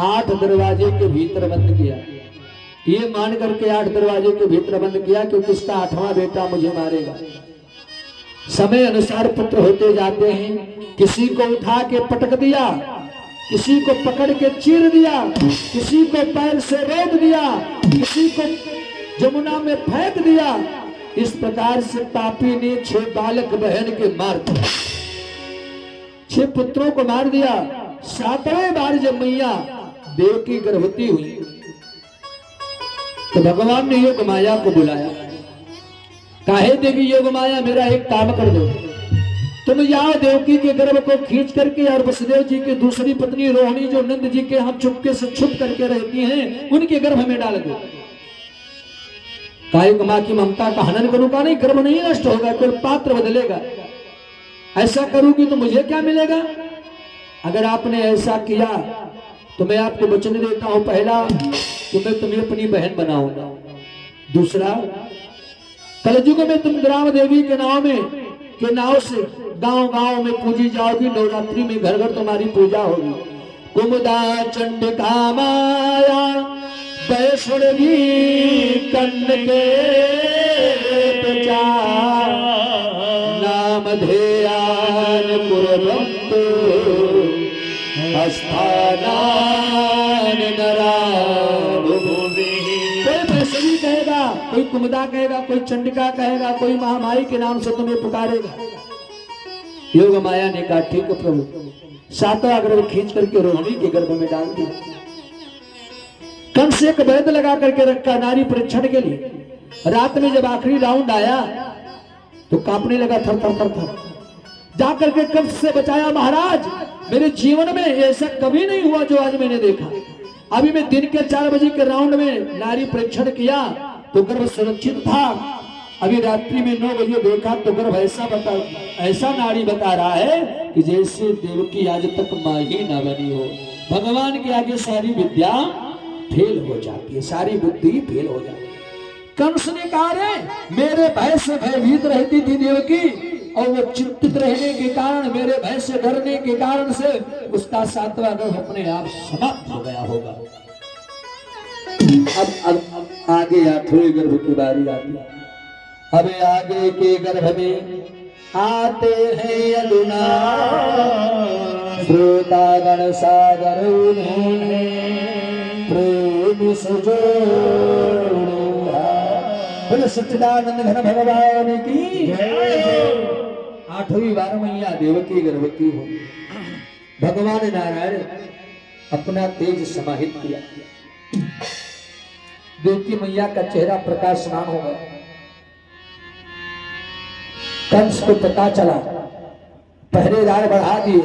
8 दरवाजे के भीतर बंद किया। ये मान करके 8 दरवाजे के भीतर बंद किया क्योंकि इसका 8वां बेटा मुझे मारेगा। समय अनुसार पुत्र होते जाते हैं। किसी को उठा के पटक दिया, किसी को पकड़ के चीर दिया, किसी को पैर से रोक दिया, किसी को जमुना में फेंक दिया। इस प्रकार से पापी ने 6 बालक बहन के मार दिया, 6 पुत्रों को मार दिया। 7वें बार जब मैया देव की गर्भवती हुई तो भगवान ने योग माया को बुलाया। काहे देवी योग माया, मेरा एक काम कर दो, तुम जाओ देवकी के गर्भ को खींच करके और वसुदेव जी की दूसरी पत्नी रोहिणी जो नंद जी के यहाँ चुपके से छुप करके रहती हैं उनके गर्भ में डाल दो। कायक माँ की ममता का हनन करूं का नहीं, गर्भ नहीं नष्ट होगा, कोई पात्र बदलेगा। ऐसा करूंगी तो मुझे क्या मिलेगा? अगर आपने ऐसा किया तो मैं आपको वचन देता हूं, पहला कि मैं तुम्हें अपनी बहन बनाऊंगा, दूसरा कलयुग में तुम ग्राम देवी के नाव से गांव गांव में पूजी जाओगी, नवरात्रि में घर घर तुम्हारी पूजा होगी। कुमुदा चंडिका माया वैष्णवी कन्नके प्रचार नाम ध्येयान कुर्वन्तु स्थानान नराभुवि। कोई वैष्णवी कहेगा, कोई कुमुदा कहेगा, कोई चंडिका कहेगा, कोई महामाई के नाम से तुम्हें पुकारेगा। योग माया ने कहा ठीक है प्रभु। 7वां गर्भ खींच करके रोहिणी के गर्भ में डाल दिया। कंस एक वैद्य लगा करके रखा नारी परीक्षण के लिए। रात में जब आखिरी राउंड आया तो कांपने लगा, थर थर थर थर। जाकर के कंस से बचाया, महाराज मेरे जीवन में ऐसा कभी नहीं हुआ जो आज मैंने देखा। अभी मैं दिन के 4 बजे के राउंड में नारी परीक्षण किया तो गर्भ सुरक्षित था। अभी रात्रि में 9 बजे देखा तो गर्भ ऐसा नारी बता रहा है कि जैसे देवकी आज तक मां ही न बनी हो। भगवान के आगे सारी विद्या फेल हो जाती है, सारी बुद्धि फेल हो जाती है। कंस ने कहा रे मेरे भय से भयभीत रहती थी देवकी, और वो चिंतित रहने के कारण, मेरे भय से डरने के कारण से उसका 7वां गर्भ अपने आप समाप्त हो गया होगा। अब आगे 8वें गर्भ की बारी आती है। अब आगे के गर्भ में आते हैं यमुना श्रोतागण सागर उन्होंने प्रेम सजोड़ा। बोले सच्चिदानंद घन भगवान की जय। 8वीं बार मैया देवकी गर्भवती हो। भगवान नारायण अपना तेज समाहित किया। देवकी मैया का चेहरा प्रकाशमान हो गया। कंस को पता चला, पहरेदार बढ़ा दिए,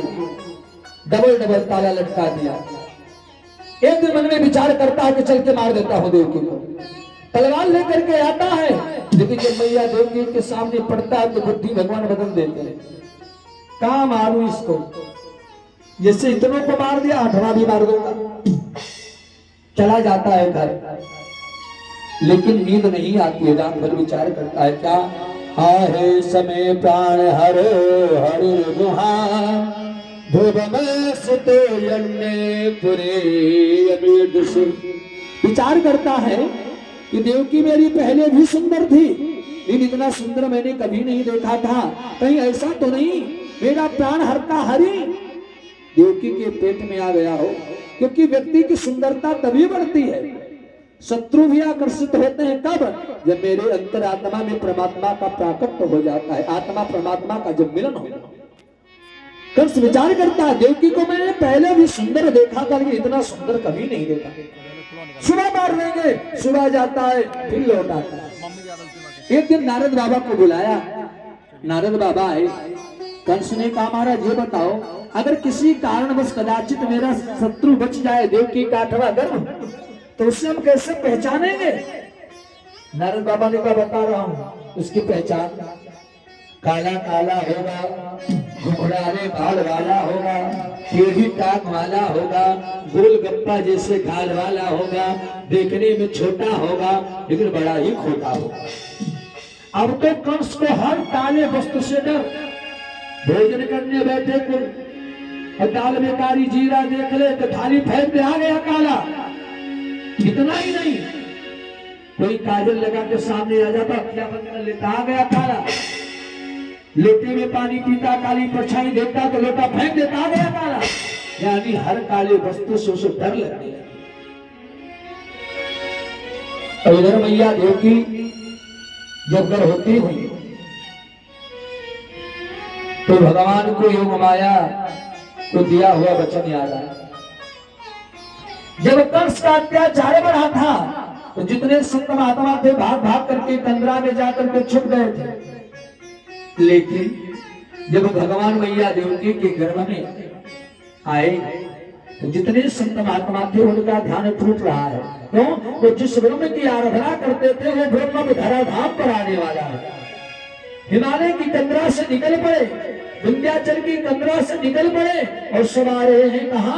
डबल डबल ताला लटका दिया। एक दिन मन में विचार करता है कि चल के मार देता हूं देवकी को। तलवार लेकर के आता है, लेकिन जब मैया देवकी के सामने पड़ता है तो बुद्धि भगवान बदल देते हैं। कहां मारूं इसको, जैसे इतनों को मार दिया 8वां भी मार दूंगा। चला जाता है घर, लेकिन नींद नहीं आती है। रात भर विचार करता है, क्या आहे समय प्राण हर हर गुहा विचार करता है कि देवकी मेरी पहले भी सुंदर थी, लेकिन इतना सुंदर मैंने कभी नहीं देखा था। कहीं ऐसा तो नहीं मेरा प्राण हरता हरि देवकी के पेट में आ गया हो। क्योंकि व्यक्ति की सुंदरता तभी बढ़ती है, शत्रु भी आकर्षित होते हैं कब, जब मेरे अंतरात्मा में परमात्मा का प्राकट्य हो जाता है, आत्मा परमात्मा का जब मिलन हो। कंस विचार करता है देवकी को मैंने पहले भी सुंदर देखा था, लेकिन इतना सुंदर कभी नहीं देखा। सुबह मार लेंगे, सुबह जाता है फिर लौट आता है। एक दिन नारद बाबा को बुलाया, नारद बाबा आए। कंस ने कहा महाराज ये बताओ, अगर किसी कारणवश कदाचित मेरा शत्रु बच जाए देवकी का 8वां गर्भ, तो उसे हम कैसे पहचानेंगे? नारद बाबा ने कहा बता रहा हूं, उसकी पहचान काला काला होगा, घुघराले बाल वाला होगा, टेढ़ी टांग वाला होगा, गोलगप्पा जैसे गाल वाला होगा, देखने में छोटा होगा लेकिन बड़ा ही खोटा होगा। अब तो कंस को हर काले वस्तु से डर। भोजन करने बैठे को और दाल में कारी जीरा देख ले तो थाली फेंक दे, आ गया काला। इतना ही नहीं, कोई काजल लगा के सामने आ जाता, अखियां बंद कर लेता, आ गया काला। लोटे में पानी पीता, काली परछाई देखता तो लोटा फेंक देता, आ गया काला। यानी हर काले वस्तु से उसे डर लगने लगा। और इधर मैया देवकी जब गर्भवती हुई तो भगवान को योग माया को दिया हुआ वचन याद आया। जब कंस का अत्याचार बढ़ा था तो जितने संत महात्मा थे भाग भाग करके कंदरा में जाकर के छुप गए थे। लेकिन जब भगवान मैया देवकी के गर्भ में आए तो जितने संत महात्मा थे उनका ध्यान टूट रहा है। क्यों? तो जिस ब्रह्म की आराधना करते थे वो ब्रह्म धराधाम पर आने वाला है। हिमालय की कंदरा से निकल पड़े, विंध्याचल की कंदरा से निकल पड़े और सब आ रहे हैं कहा?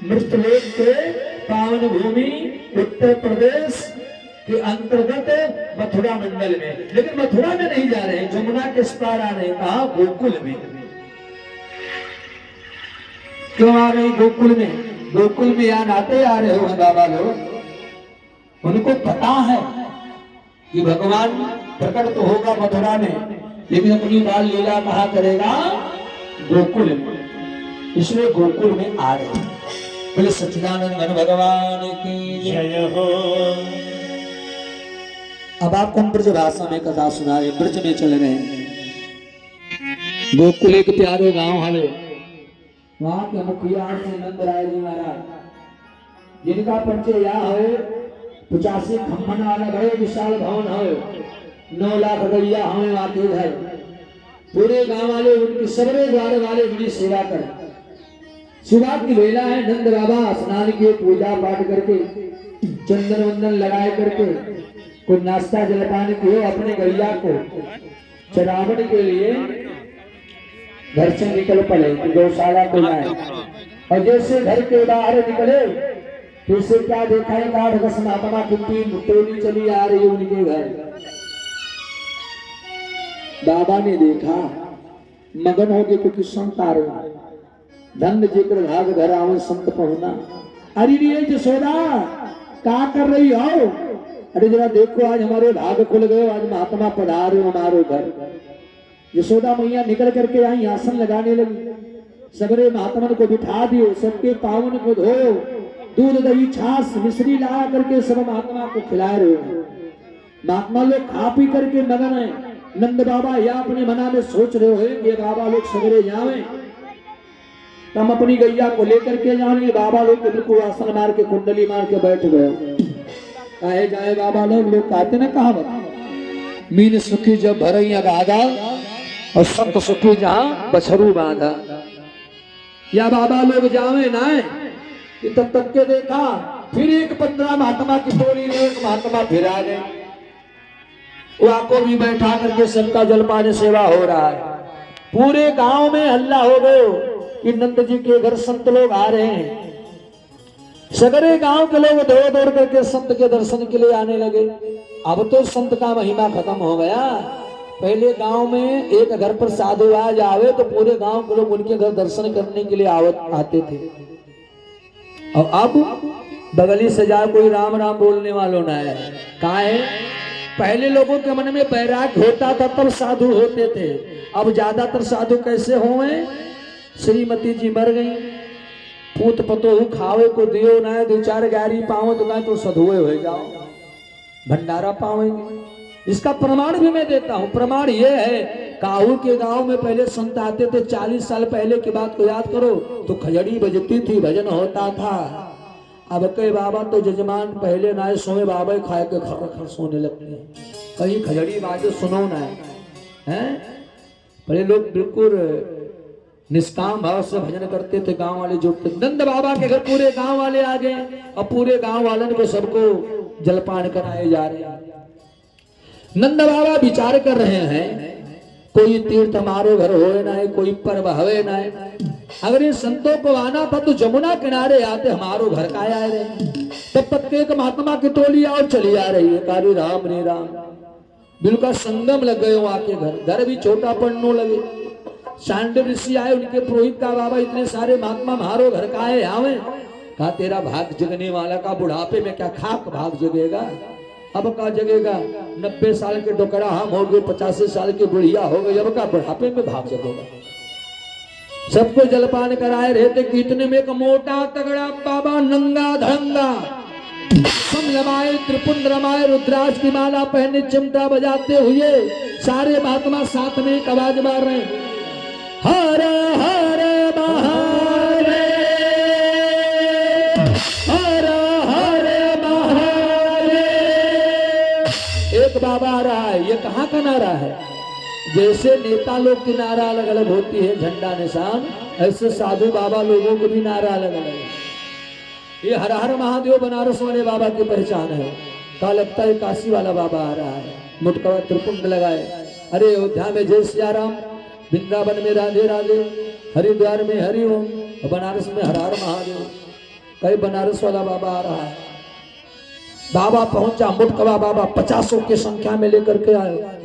मृतलोक के पावन भूमि उत्तर प्रदेश के अंतर्गत मथुरा मंडल में। लेकिन मथुरा में नहीं जा रहे, जमुना के पार आ रहे, कहा? गोकुल में। क्यों आ रहे गोकुल में? गोकुल में यहाँ नाते आ रहे हो बाबा लोग। उनको पता है कि भगवान प्रकट तो होगा मथुरा में, लेकिन अपनी बाल लीला कहा करेगा? गोकुल में। इसलिए गोकुल में आ रहे हैं। बोले सच्चिदानंद घन भगवान की जय हो। अब आपको हम ब्रज भाषा में कथा सुना रहे, ब्रज में चल रहे हैं। गोकुल एक प्यारे गांव है, वहां के मुखिया नंद राय जी महाराज, जिनका परिचय यह है 85 खम्भन वाला बड़े विशाल भवन है, 9 लाख गैया हमें आते है। पूरे गांव वाले उनकी सबरे द्वार वाले उनकी सेवा करें। सुबह की वेला है, नंद बाबा स्नान किए, पूजा पाठ करके, चंदन वंदन लगाए करके, कोई नाश्ता जलपान किए, अपने गैया को चरावण के लिए घर से निकल पड़े, गौशाला को जाए। और जैसे घर के बाहर निकले तो इसे क्या देखा है? 8-10 महात्मा की टोली चली आ रही है उनके घर। बाबा ने देखा, मगन हो गए क्योंकि संत आ रहे, धन जेकर भाग घर आवे संत पहुना। अरे रे जसोदा क्या कर रही हो? अरे जरा देखो, आज हमारे भाग खुल गए, आज महात्मा पधार रहे हमारे घर। यशोदा मैया निकल करके आई, आसन लगाने लगी, सबरे महात्मन को बिठा दियो, सबके पावन को धोयो, दूध दही छाछ मिश्री ला करके सब महात्मा को खिला रहे हो। महात्मा लोग खा पी करके मगन है। नंद बाबा या अपने मना में सोच रहे हो कि बाबा लोग सवेरे जावे, हम अपनी गैया को लेकर के जाएंगे। बाबा लोग बिल्कुल आसन मार के कुंडली मार के बैठ गए। कहे जाए बाबा लोग कहते ना कहावत, मीन सुखी जब भरैया गागा और संत सुखी जहां बछरू बांधा। या बाबा लोग जावे ना, तब तक के देखा फिर एक 15 महात्मा की टोली में एक महात्मा फिर आ गए। वहां को भी बैठा करके सबका जलपान सेवा हो रहा है। पूरे गांव में हल्ला हो गए कि नंद जी के घर संत लोग आ रहे हैं। सगरे गांव के लोग दौड़ दौड़ करके संत के दर्शन के लिए आने लगे। अब तो संत का महिमा खत्म हो गया। पहले गांव में एक घर पर साधु आ जावे तो पूरे गांव के लोग उनके घर दर्शन करने के लिए आते थे। और अब बगली से जा कोई राम राम बोलने वालों ना है। कहा है? पहले लोगों के मन में बैराग होता था तब साधु होते थे। अब ज्यादातर साधु कैसे हुए? श्रीमती जी मर गई, पूत पतोहू खावे को दियो ना, 2-4 गाड़ी पाओ तो ना तो सधुए हो जाओ, भंडारा पाओगे। इसका प्रमाण भी मैं देता हूँ। प्रमाण ये है, काहू के गांव में पहले संत आते थे। 40 साल पहले की बात को याद करो तो खजड़ी बजती थी, भजन होता था। अब कई बाबा तो जजमान पहले ना सोए, बाबा खाए के खर सोने लगते हैं। कहीं खजड़ी बाजे सुनो ना है। पहले लोग बिल्कुल निष्काम भाव से भजन करते थे, गांव वाले जुटते। नंद बाबा के घर पूरे गांव वाले आ गए और पूरे गांव वालों को सबको जलपान कराए जा रहे हैं। नंद बाबा विचार कर रहे हैं, कोई तीर्थ हमारे घर होए ना है, कोई पर्व हवे ना है। अगर इन संतों को आना था तो जमुना किनारे आते, हमारो घर का आए रहे। तब तक एक महात्मा की टोली और चली आ रही है। काली राम रे राम, बिल्कुल संगम लग गए वहां के घर। घर भी छोटा पड़ने लगे। सांड ऋषि आए, उनके पुरोहित का बाबा इतने सारे महात्मा मारो घर का है आवे। कहा तेरा भाग जगने वाला का बुढ़ापे में क्या खाक भाग जगेगा? अब का जगेगा? 90 साल के डोकरा हम हो गए, 85 साल की बुढ़िया हो गई, अब का बुढ़ापे में भाग जगेगा? सबको जलपान कराए रहते कि इतने में एक मोटा तगड़ा बाबा नंगा धड़ंगा समलमाए त्रिपुंड रमाए रुद्राक्ष की माला पहने चिमटा बजाते हुए सारे महात्मा साथ में एक आवाज मार रहे हैं, हर हर महादेव, हर हर महादेव। एक बाबा आ रहा है। ये कहाँ का नारा है? जैसे नेता लोग की नारा अलग अलग होती है, झंडा निशान, ऐसे साधु बाबा लोगों को भी नारा अलग अलग है। ये हर हर महादेव बनारस वाले बाबा की पहचान है। कहा लगता है काशी वाला बाबा आ रहा है, मुटका त्रिपुंड लगाए। अरे अयोध्या में जय सिया राम, वृंदावन में राधे राधे, हरिद्वार में हरि ओम, बनारस में हर हर महादेव। कई बनारस वाला बाबा आ रहा है। बाबा पहुंचा, मुटकवा बाबा 50 की संख्या में लेकर के आए।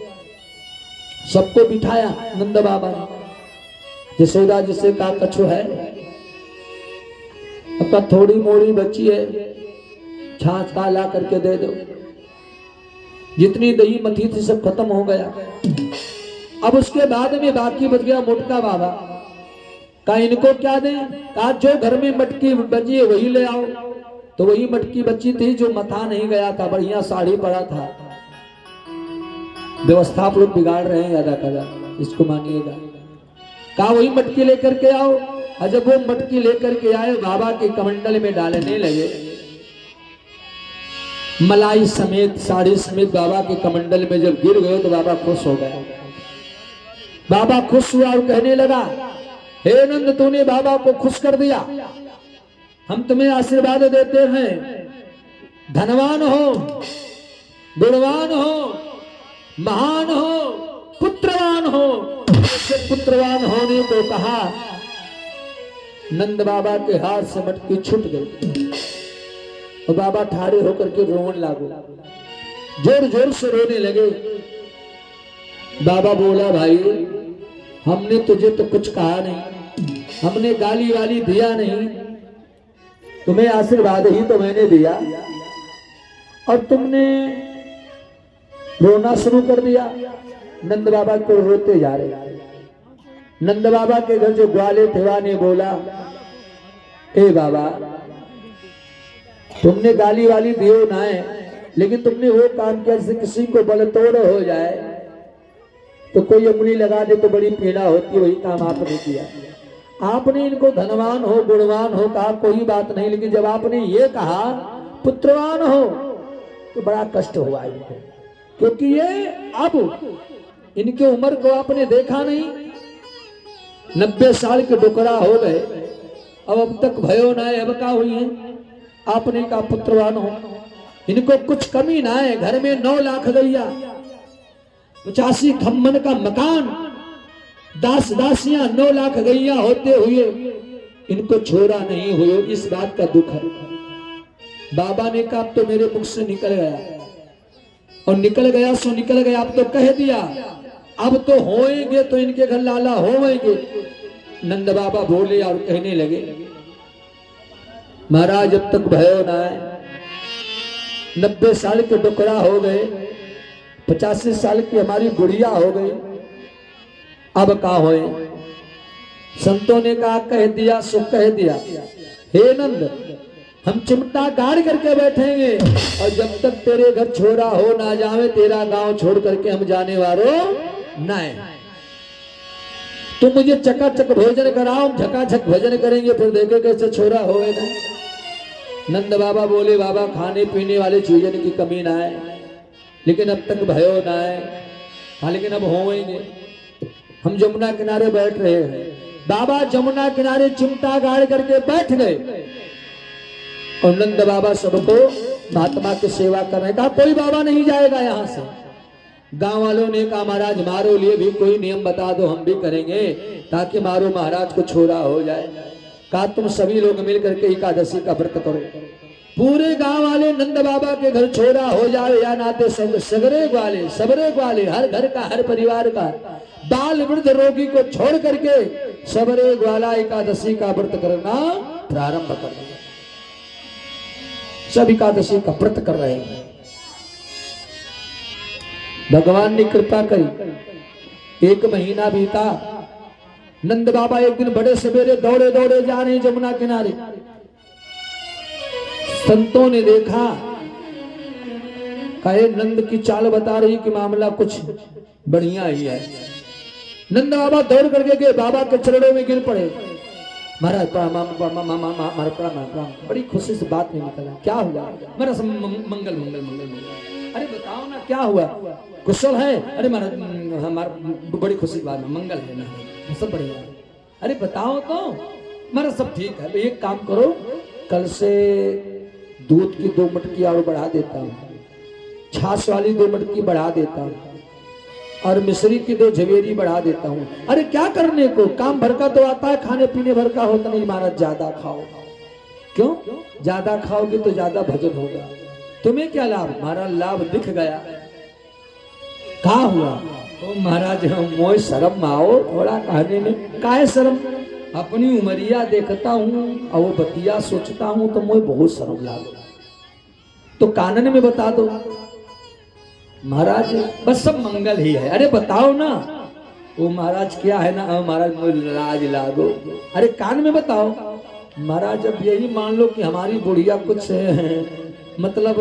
सबको बिठाया नंद बाबा ने। यशोदा जिसे का कछु है, अब थोड़ी मोड़ी बची है, छाछ का ला करके दे दो। जितनी दही मथी थी सब खत्म हो गया। अब उसके बाद में बाकी बच गया मोटका बाबा। कहा इनको क्या दें? कहा जो घर में मटकी बची है वही ले आओ। तो वही मटकी बची थी जो मथा नहीं गया था, बढ़िया साड़ी पड़ा था। व्यवस्था आप लोग बिगाड़ रहे हैं ज्यादा कदा, इसको मानिएगा। कहा वही मटकी लेकर के आओ। और जब वो मटकी लेकर के आए, बाबा के कमंडल में डालने लगे, मलाई समेत साड़ी समेत बाबा के कमंडल में जब गिर गए तो बाबा खुश हो गए। बाबा खुश हुआ और कहने लगा, हे नंद तूने बाबा को खुश कर दिया, हम तुम्हें आशीर्वाद देते हैं, धनवान हो, गुणवान हो, महान हो, पुत्रवान हो। पुत्रवान होने को कहा, नंद बाबा के हाथ से मटकी छूट गई और बाबा ठाड़े होकर के रोने लगे, जोर जोर से रोने लगे। बाबा बोला, भाई हमने तुझे तो कुछ कहा नहीं, हमने गाली वाली दिया नहीं, तुम्हें आशीर्वाद ही तो मैंने दिया और तुमने रोना शुरू कर दिया। नंद बाबा को रोते जा रहे। नंद बाबा के घर जो ग्वाले थे ने बोला, ए बाबा तुमने गाली वाली दियो ना है, लेकिन तुमने वो काम किया जैसे किसी को बल तोड़ हो जाए तो कोई उंगली लगा दे तो बड़ी पीड़ा होती, वही काम आपने किया। आपने इनको धनवान हो, गुणवान हो कहा, कोई बात नहीं, लेकिन जब आपने ये कहा पुत्रवान हो तो बड़ा कष्ट हुआ इनको, क्योंकि ये अब इनकी उम्र को आपने देखा नहीं, 90 साल के डोकरा हो गए, अब तक भयो ना है, अब का हुई है। आपने कहा पुत्रवान हो, इनको कुछ कमी ना है, घर में 9 लाख गैया, 85 खम्मन का मकान, दास दासियां, 9 लाख गैया होते हुए इनको छोरा नहीं हुए, इस बात का दुख है। बाबा ने कहा अब तो मेरे मुख से निकल गया, और निकल गया सो निकल गया, अब तो कह दिया, अब तो होएंगे तो इनके घर लाला होएंगे। नंद बाबा बोले और कहने लगे, महाराज जब तक भयो ना है, 90 साल के डुकरा हो गए, 85 साल की हमारी बुढ़िया हो गई, अब का होए। संतों ने कहा कह दिया सो कह दिया, हे नंद हम चिमटा गाड़ करके बैठेंगे और जब तक तेरे घर छोरा हो ना जावे, तेरा गांव छोड़ करके हम जाने वालों ना है। तुम मुझे चकाचक भोजन कराओ, हम झकाझक भोजन करेंगे, फिर देखे कैसे छोरा होए ना। नंद बाबा बोले, बाबा खाने पीने वाले चीजन की कमी ना है, लेकिन अब तक भयो ना है। हाँ लेकिन अब होएंगे। हम जमुना किनारे बैठ रहे हैं, बाबा जमुना किनारे चिमटा गाड़ करके बैठ गए और नंद बाबा सबको महात्मा की सेवा कर रहे। कहा कोई बाबा नहीं जाएगा यहाँ से। गांव वालों ने कहा महाराज मारो लिए भी कोई नियम बता दो, हम भी करेंगे ताकि मारो महाराज को छोरा हो जाए। कहा तुम सभी लोग मिल करके एकादशी का व्रत करो। पूरे गांव वाले नंद बाबा के घर छोरा हो जाए या नाते सगरे ग्वाले सबरे ग्वाले, हर घर का हर परिवार का बाल वृद्ध रोगी को छोड़ करके सबरे ग्वाला एकादशी का व्रत करना प्रारंभ कर दिया। सब एकादशी का व्रत कर रहे हैं। भगवान ने कृपा करी, 1 महीना बीता। नंद बाबा एक दिन बड़े सवेरे दौड़े दौड़े जा रहे हैं जमुना किनारे। संतों ने देखा, कहे नंद की चाल बता रही कि मामला कुछ बढ़िया ही है। नंद बाबा दौड़ करके गए, बाबा के चरणों में गिर पड़े। महाराज प्रणाम। बड़ी खुशी से बात नहीं निकला, क्या हुआ? मेरा सब मंगल मंगल मंगल मंगल। अरे बताओ ना क्या हुआ, कुशल है? अरे महाराज हमारा बड़ी खुशी बात है, मंगल है ना, सब बढ़िया। अरे बताओ तो। मेरा सब ठीक है। एक काम करो, कल से दूध की 2 मटकी और बढ़ा देता हूँ, छाछ वाली 2 मटकी बढ़ा देता हूँ, और मिश्री की 2 झवेरी बढ़ा देता हूँ। अरे क्या करने को, काम भर का तो आता है, खाने पीने भर का होता नहीं। महाराज ज्यादा खाओ। क्यों? ज्यादा खाओगे तो ज्यादा भजन होगा। तुम्हें क्या लाभ? महाराज लाभ दिख गया। क्या हुआ? तो महाराज मोय शर्म आओ थोड़ा कहने में। काहे शर्म? अपनी उमरिया देखता हूँ और वो बतिया सोचता हूँ तो मोय बहुत शर्म लागे। तो कानन में बता दो। महाराज बस सब मंगल ही है। अरे बताओ ना। वो महाराज क्या है ना, महाराज मुझे लाज लागो। अरे कान में बताओ। महाराज अब यही मान लो कि हमारी बुढ़िया कुछ मतलब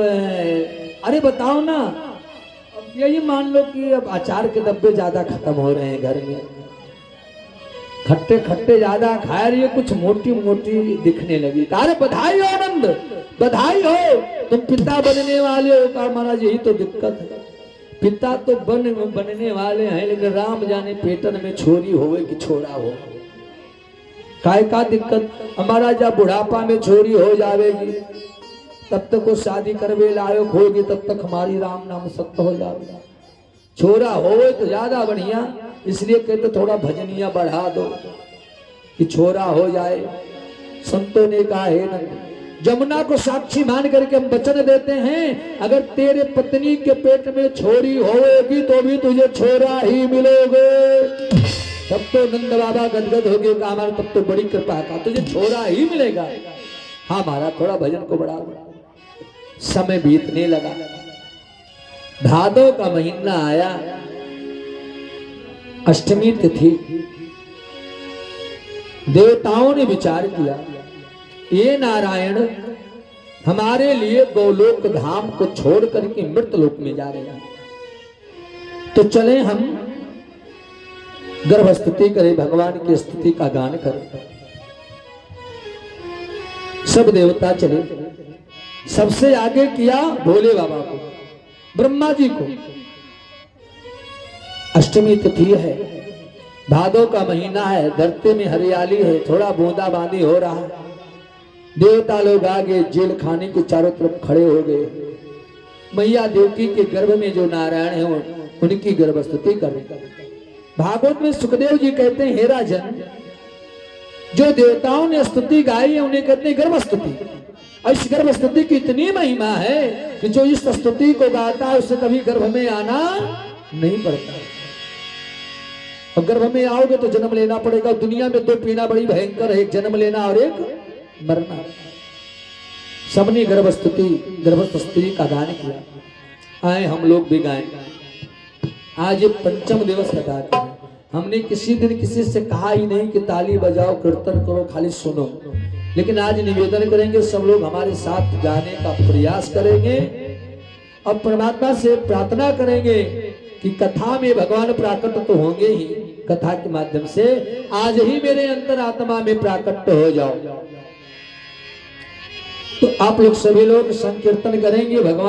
अरे बताओ ना। अब यही मान लो कि अब अचार के डब्बे ज्यादा खत्म हो रहे हैं घर में, खट्टे खट्टे ज्यादा खा रही है, कुछ मोटी मोटी दिखने लगी। अरे बधाई हो आनंद, बधाई हो, तुम पिता बनने वाले हो। कहा महाराज यही तो दिक्कत है, पिता तो बनने वाले हैं, लेकिन राम जाने पेटन में छोरी होवे कि छोरा हो। काय का दिक्कत? हमारा जब बुढ़ापा में छोरी हो जाएगी तब तक वो शादी करवे लायक होगी, तब तक हमारी राम नाम सत्य हो जाएगा। छोरा होवे तो ज्यादा बढ़िया, इसलिए कहते थोड़ा भजनिया बढ़ा दो कि छोरा हो जाए। संतों ने कहा है नंद, जमुना को साक्षी मान करके हम वचन देते हैं, अगर तेरे पत्नी के पेट में छोरी होगी तो भी तुझे छोरा ही मिलोगे। तब तो नंद बाबा गदगद हो गए, कहा तब तो बड़ी कृपा का, तुझे छोरा ही मिलेगा। हाँ महाराज थोड़ा भजन को बढ़ा दो। समय बीतने लगा, भादों का महीना आया, अष्टमी तिथि। देवताओं ने विचार किया, ये नारायण हमारे लिए गोलोक धाम को छोड़ करके मृत लोक में जा रहे हैं, तो चले हम गर्भ स्तुति करें, भगवान की स्तुति का गान करें। सब देवता चले। सबसे आगे किया भोले बाबा को, ब्रह्मा जी को। अष्टमी तिथि है, भादों का महीना है, धरती में हरियाली है, थोड़ा बूंदाबांदी हो रहा है। देवता लोग आगे जेल खाने के चारों तरफ खड़े हो गए। मैया देवकी के गर्भ में जो नारायण है उनकी गर्भ स्तुति कर रहे। भागवत में सुखदेव जी कहते हैं, हे राजन, जो देवताओं ने स्तुति गाई है उन्हें कहते हैं गर्भ स्तुति। और इस गर्भ स्तुति की इतनी महिमा है कि जो इस स्तुति को गाता है उससे कभी गर्भ में आना नहीं पड़ता। और गर्भ में आओगे तो जन्म लेना पड़ेगा। दुनिया में 2 पीड़ा बड़ी भयंकर है, एक जन्म लेना और एक मरना। सबने गर्भ स्तुति का गान किया। आए हम लोग भी गाएं। आज ये 5म दिवस बताते हैं। हमने किसी दिन किसी से कहा ही नहीं कि ताली बजाओ, कीर्तन करो, खाली सुनो। लेकिन आज निवेदन करेंगे, सब लोग हमारे साथ गाने का प्रयास करेंगे और परमात्मा से प्रार्थना करेंगे कि कथा में भगवान प्राकट तो होंगे ही, कथा के माध्यम से आज ही मेरे अंतर आत्मा में प्राकट हो जाओ। तो आप लोग सभी लोग संकीर्तन करेंगे भगवान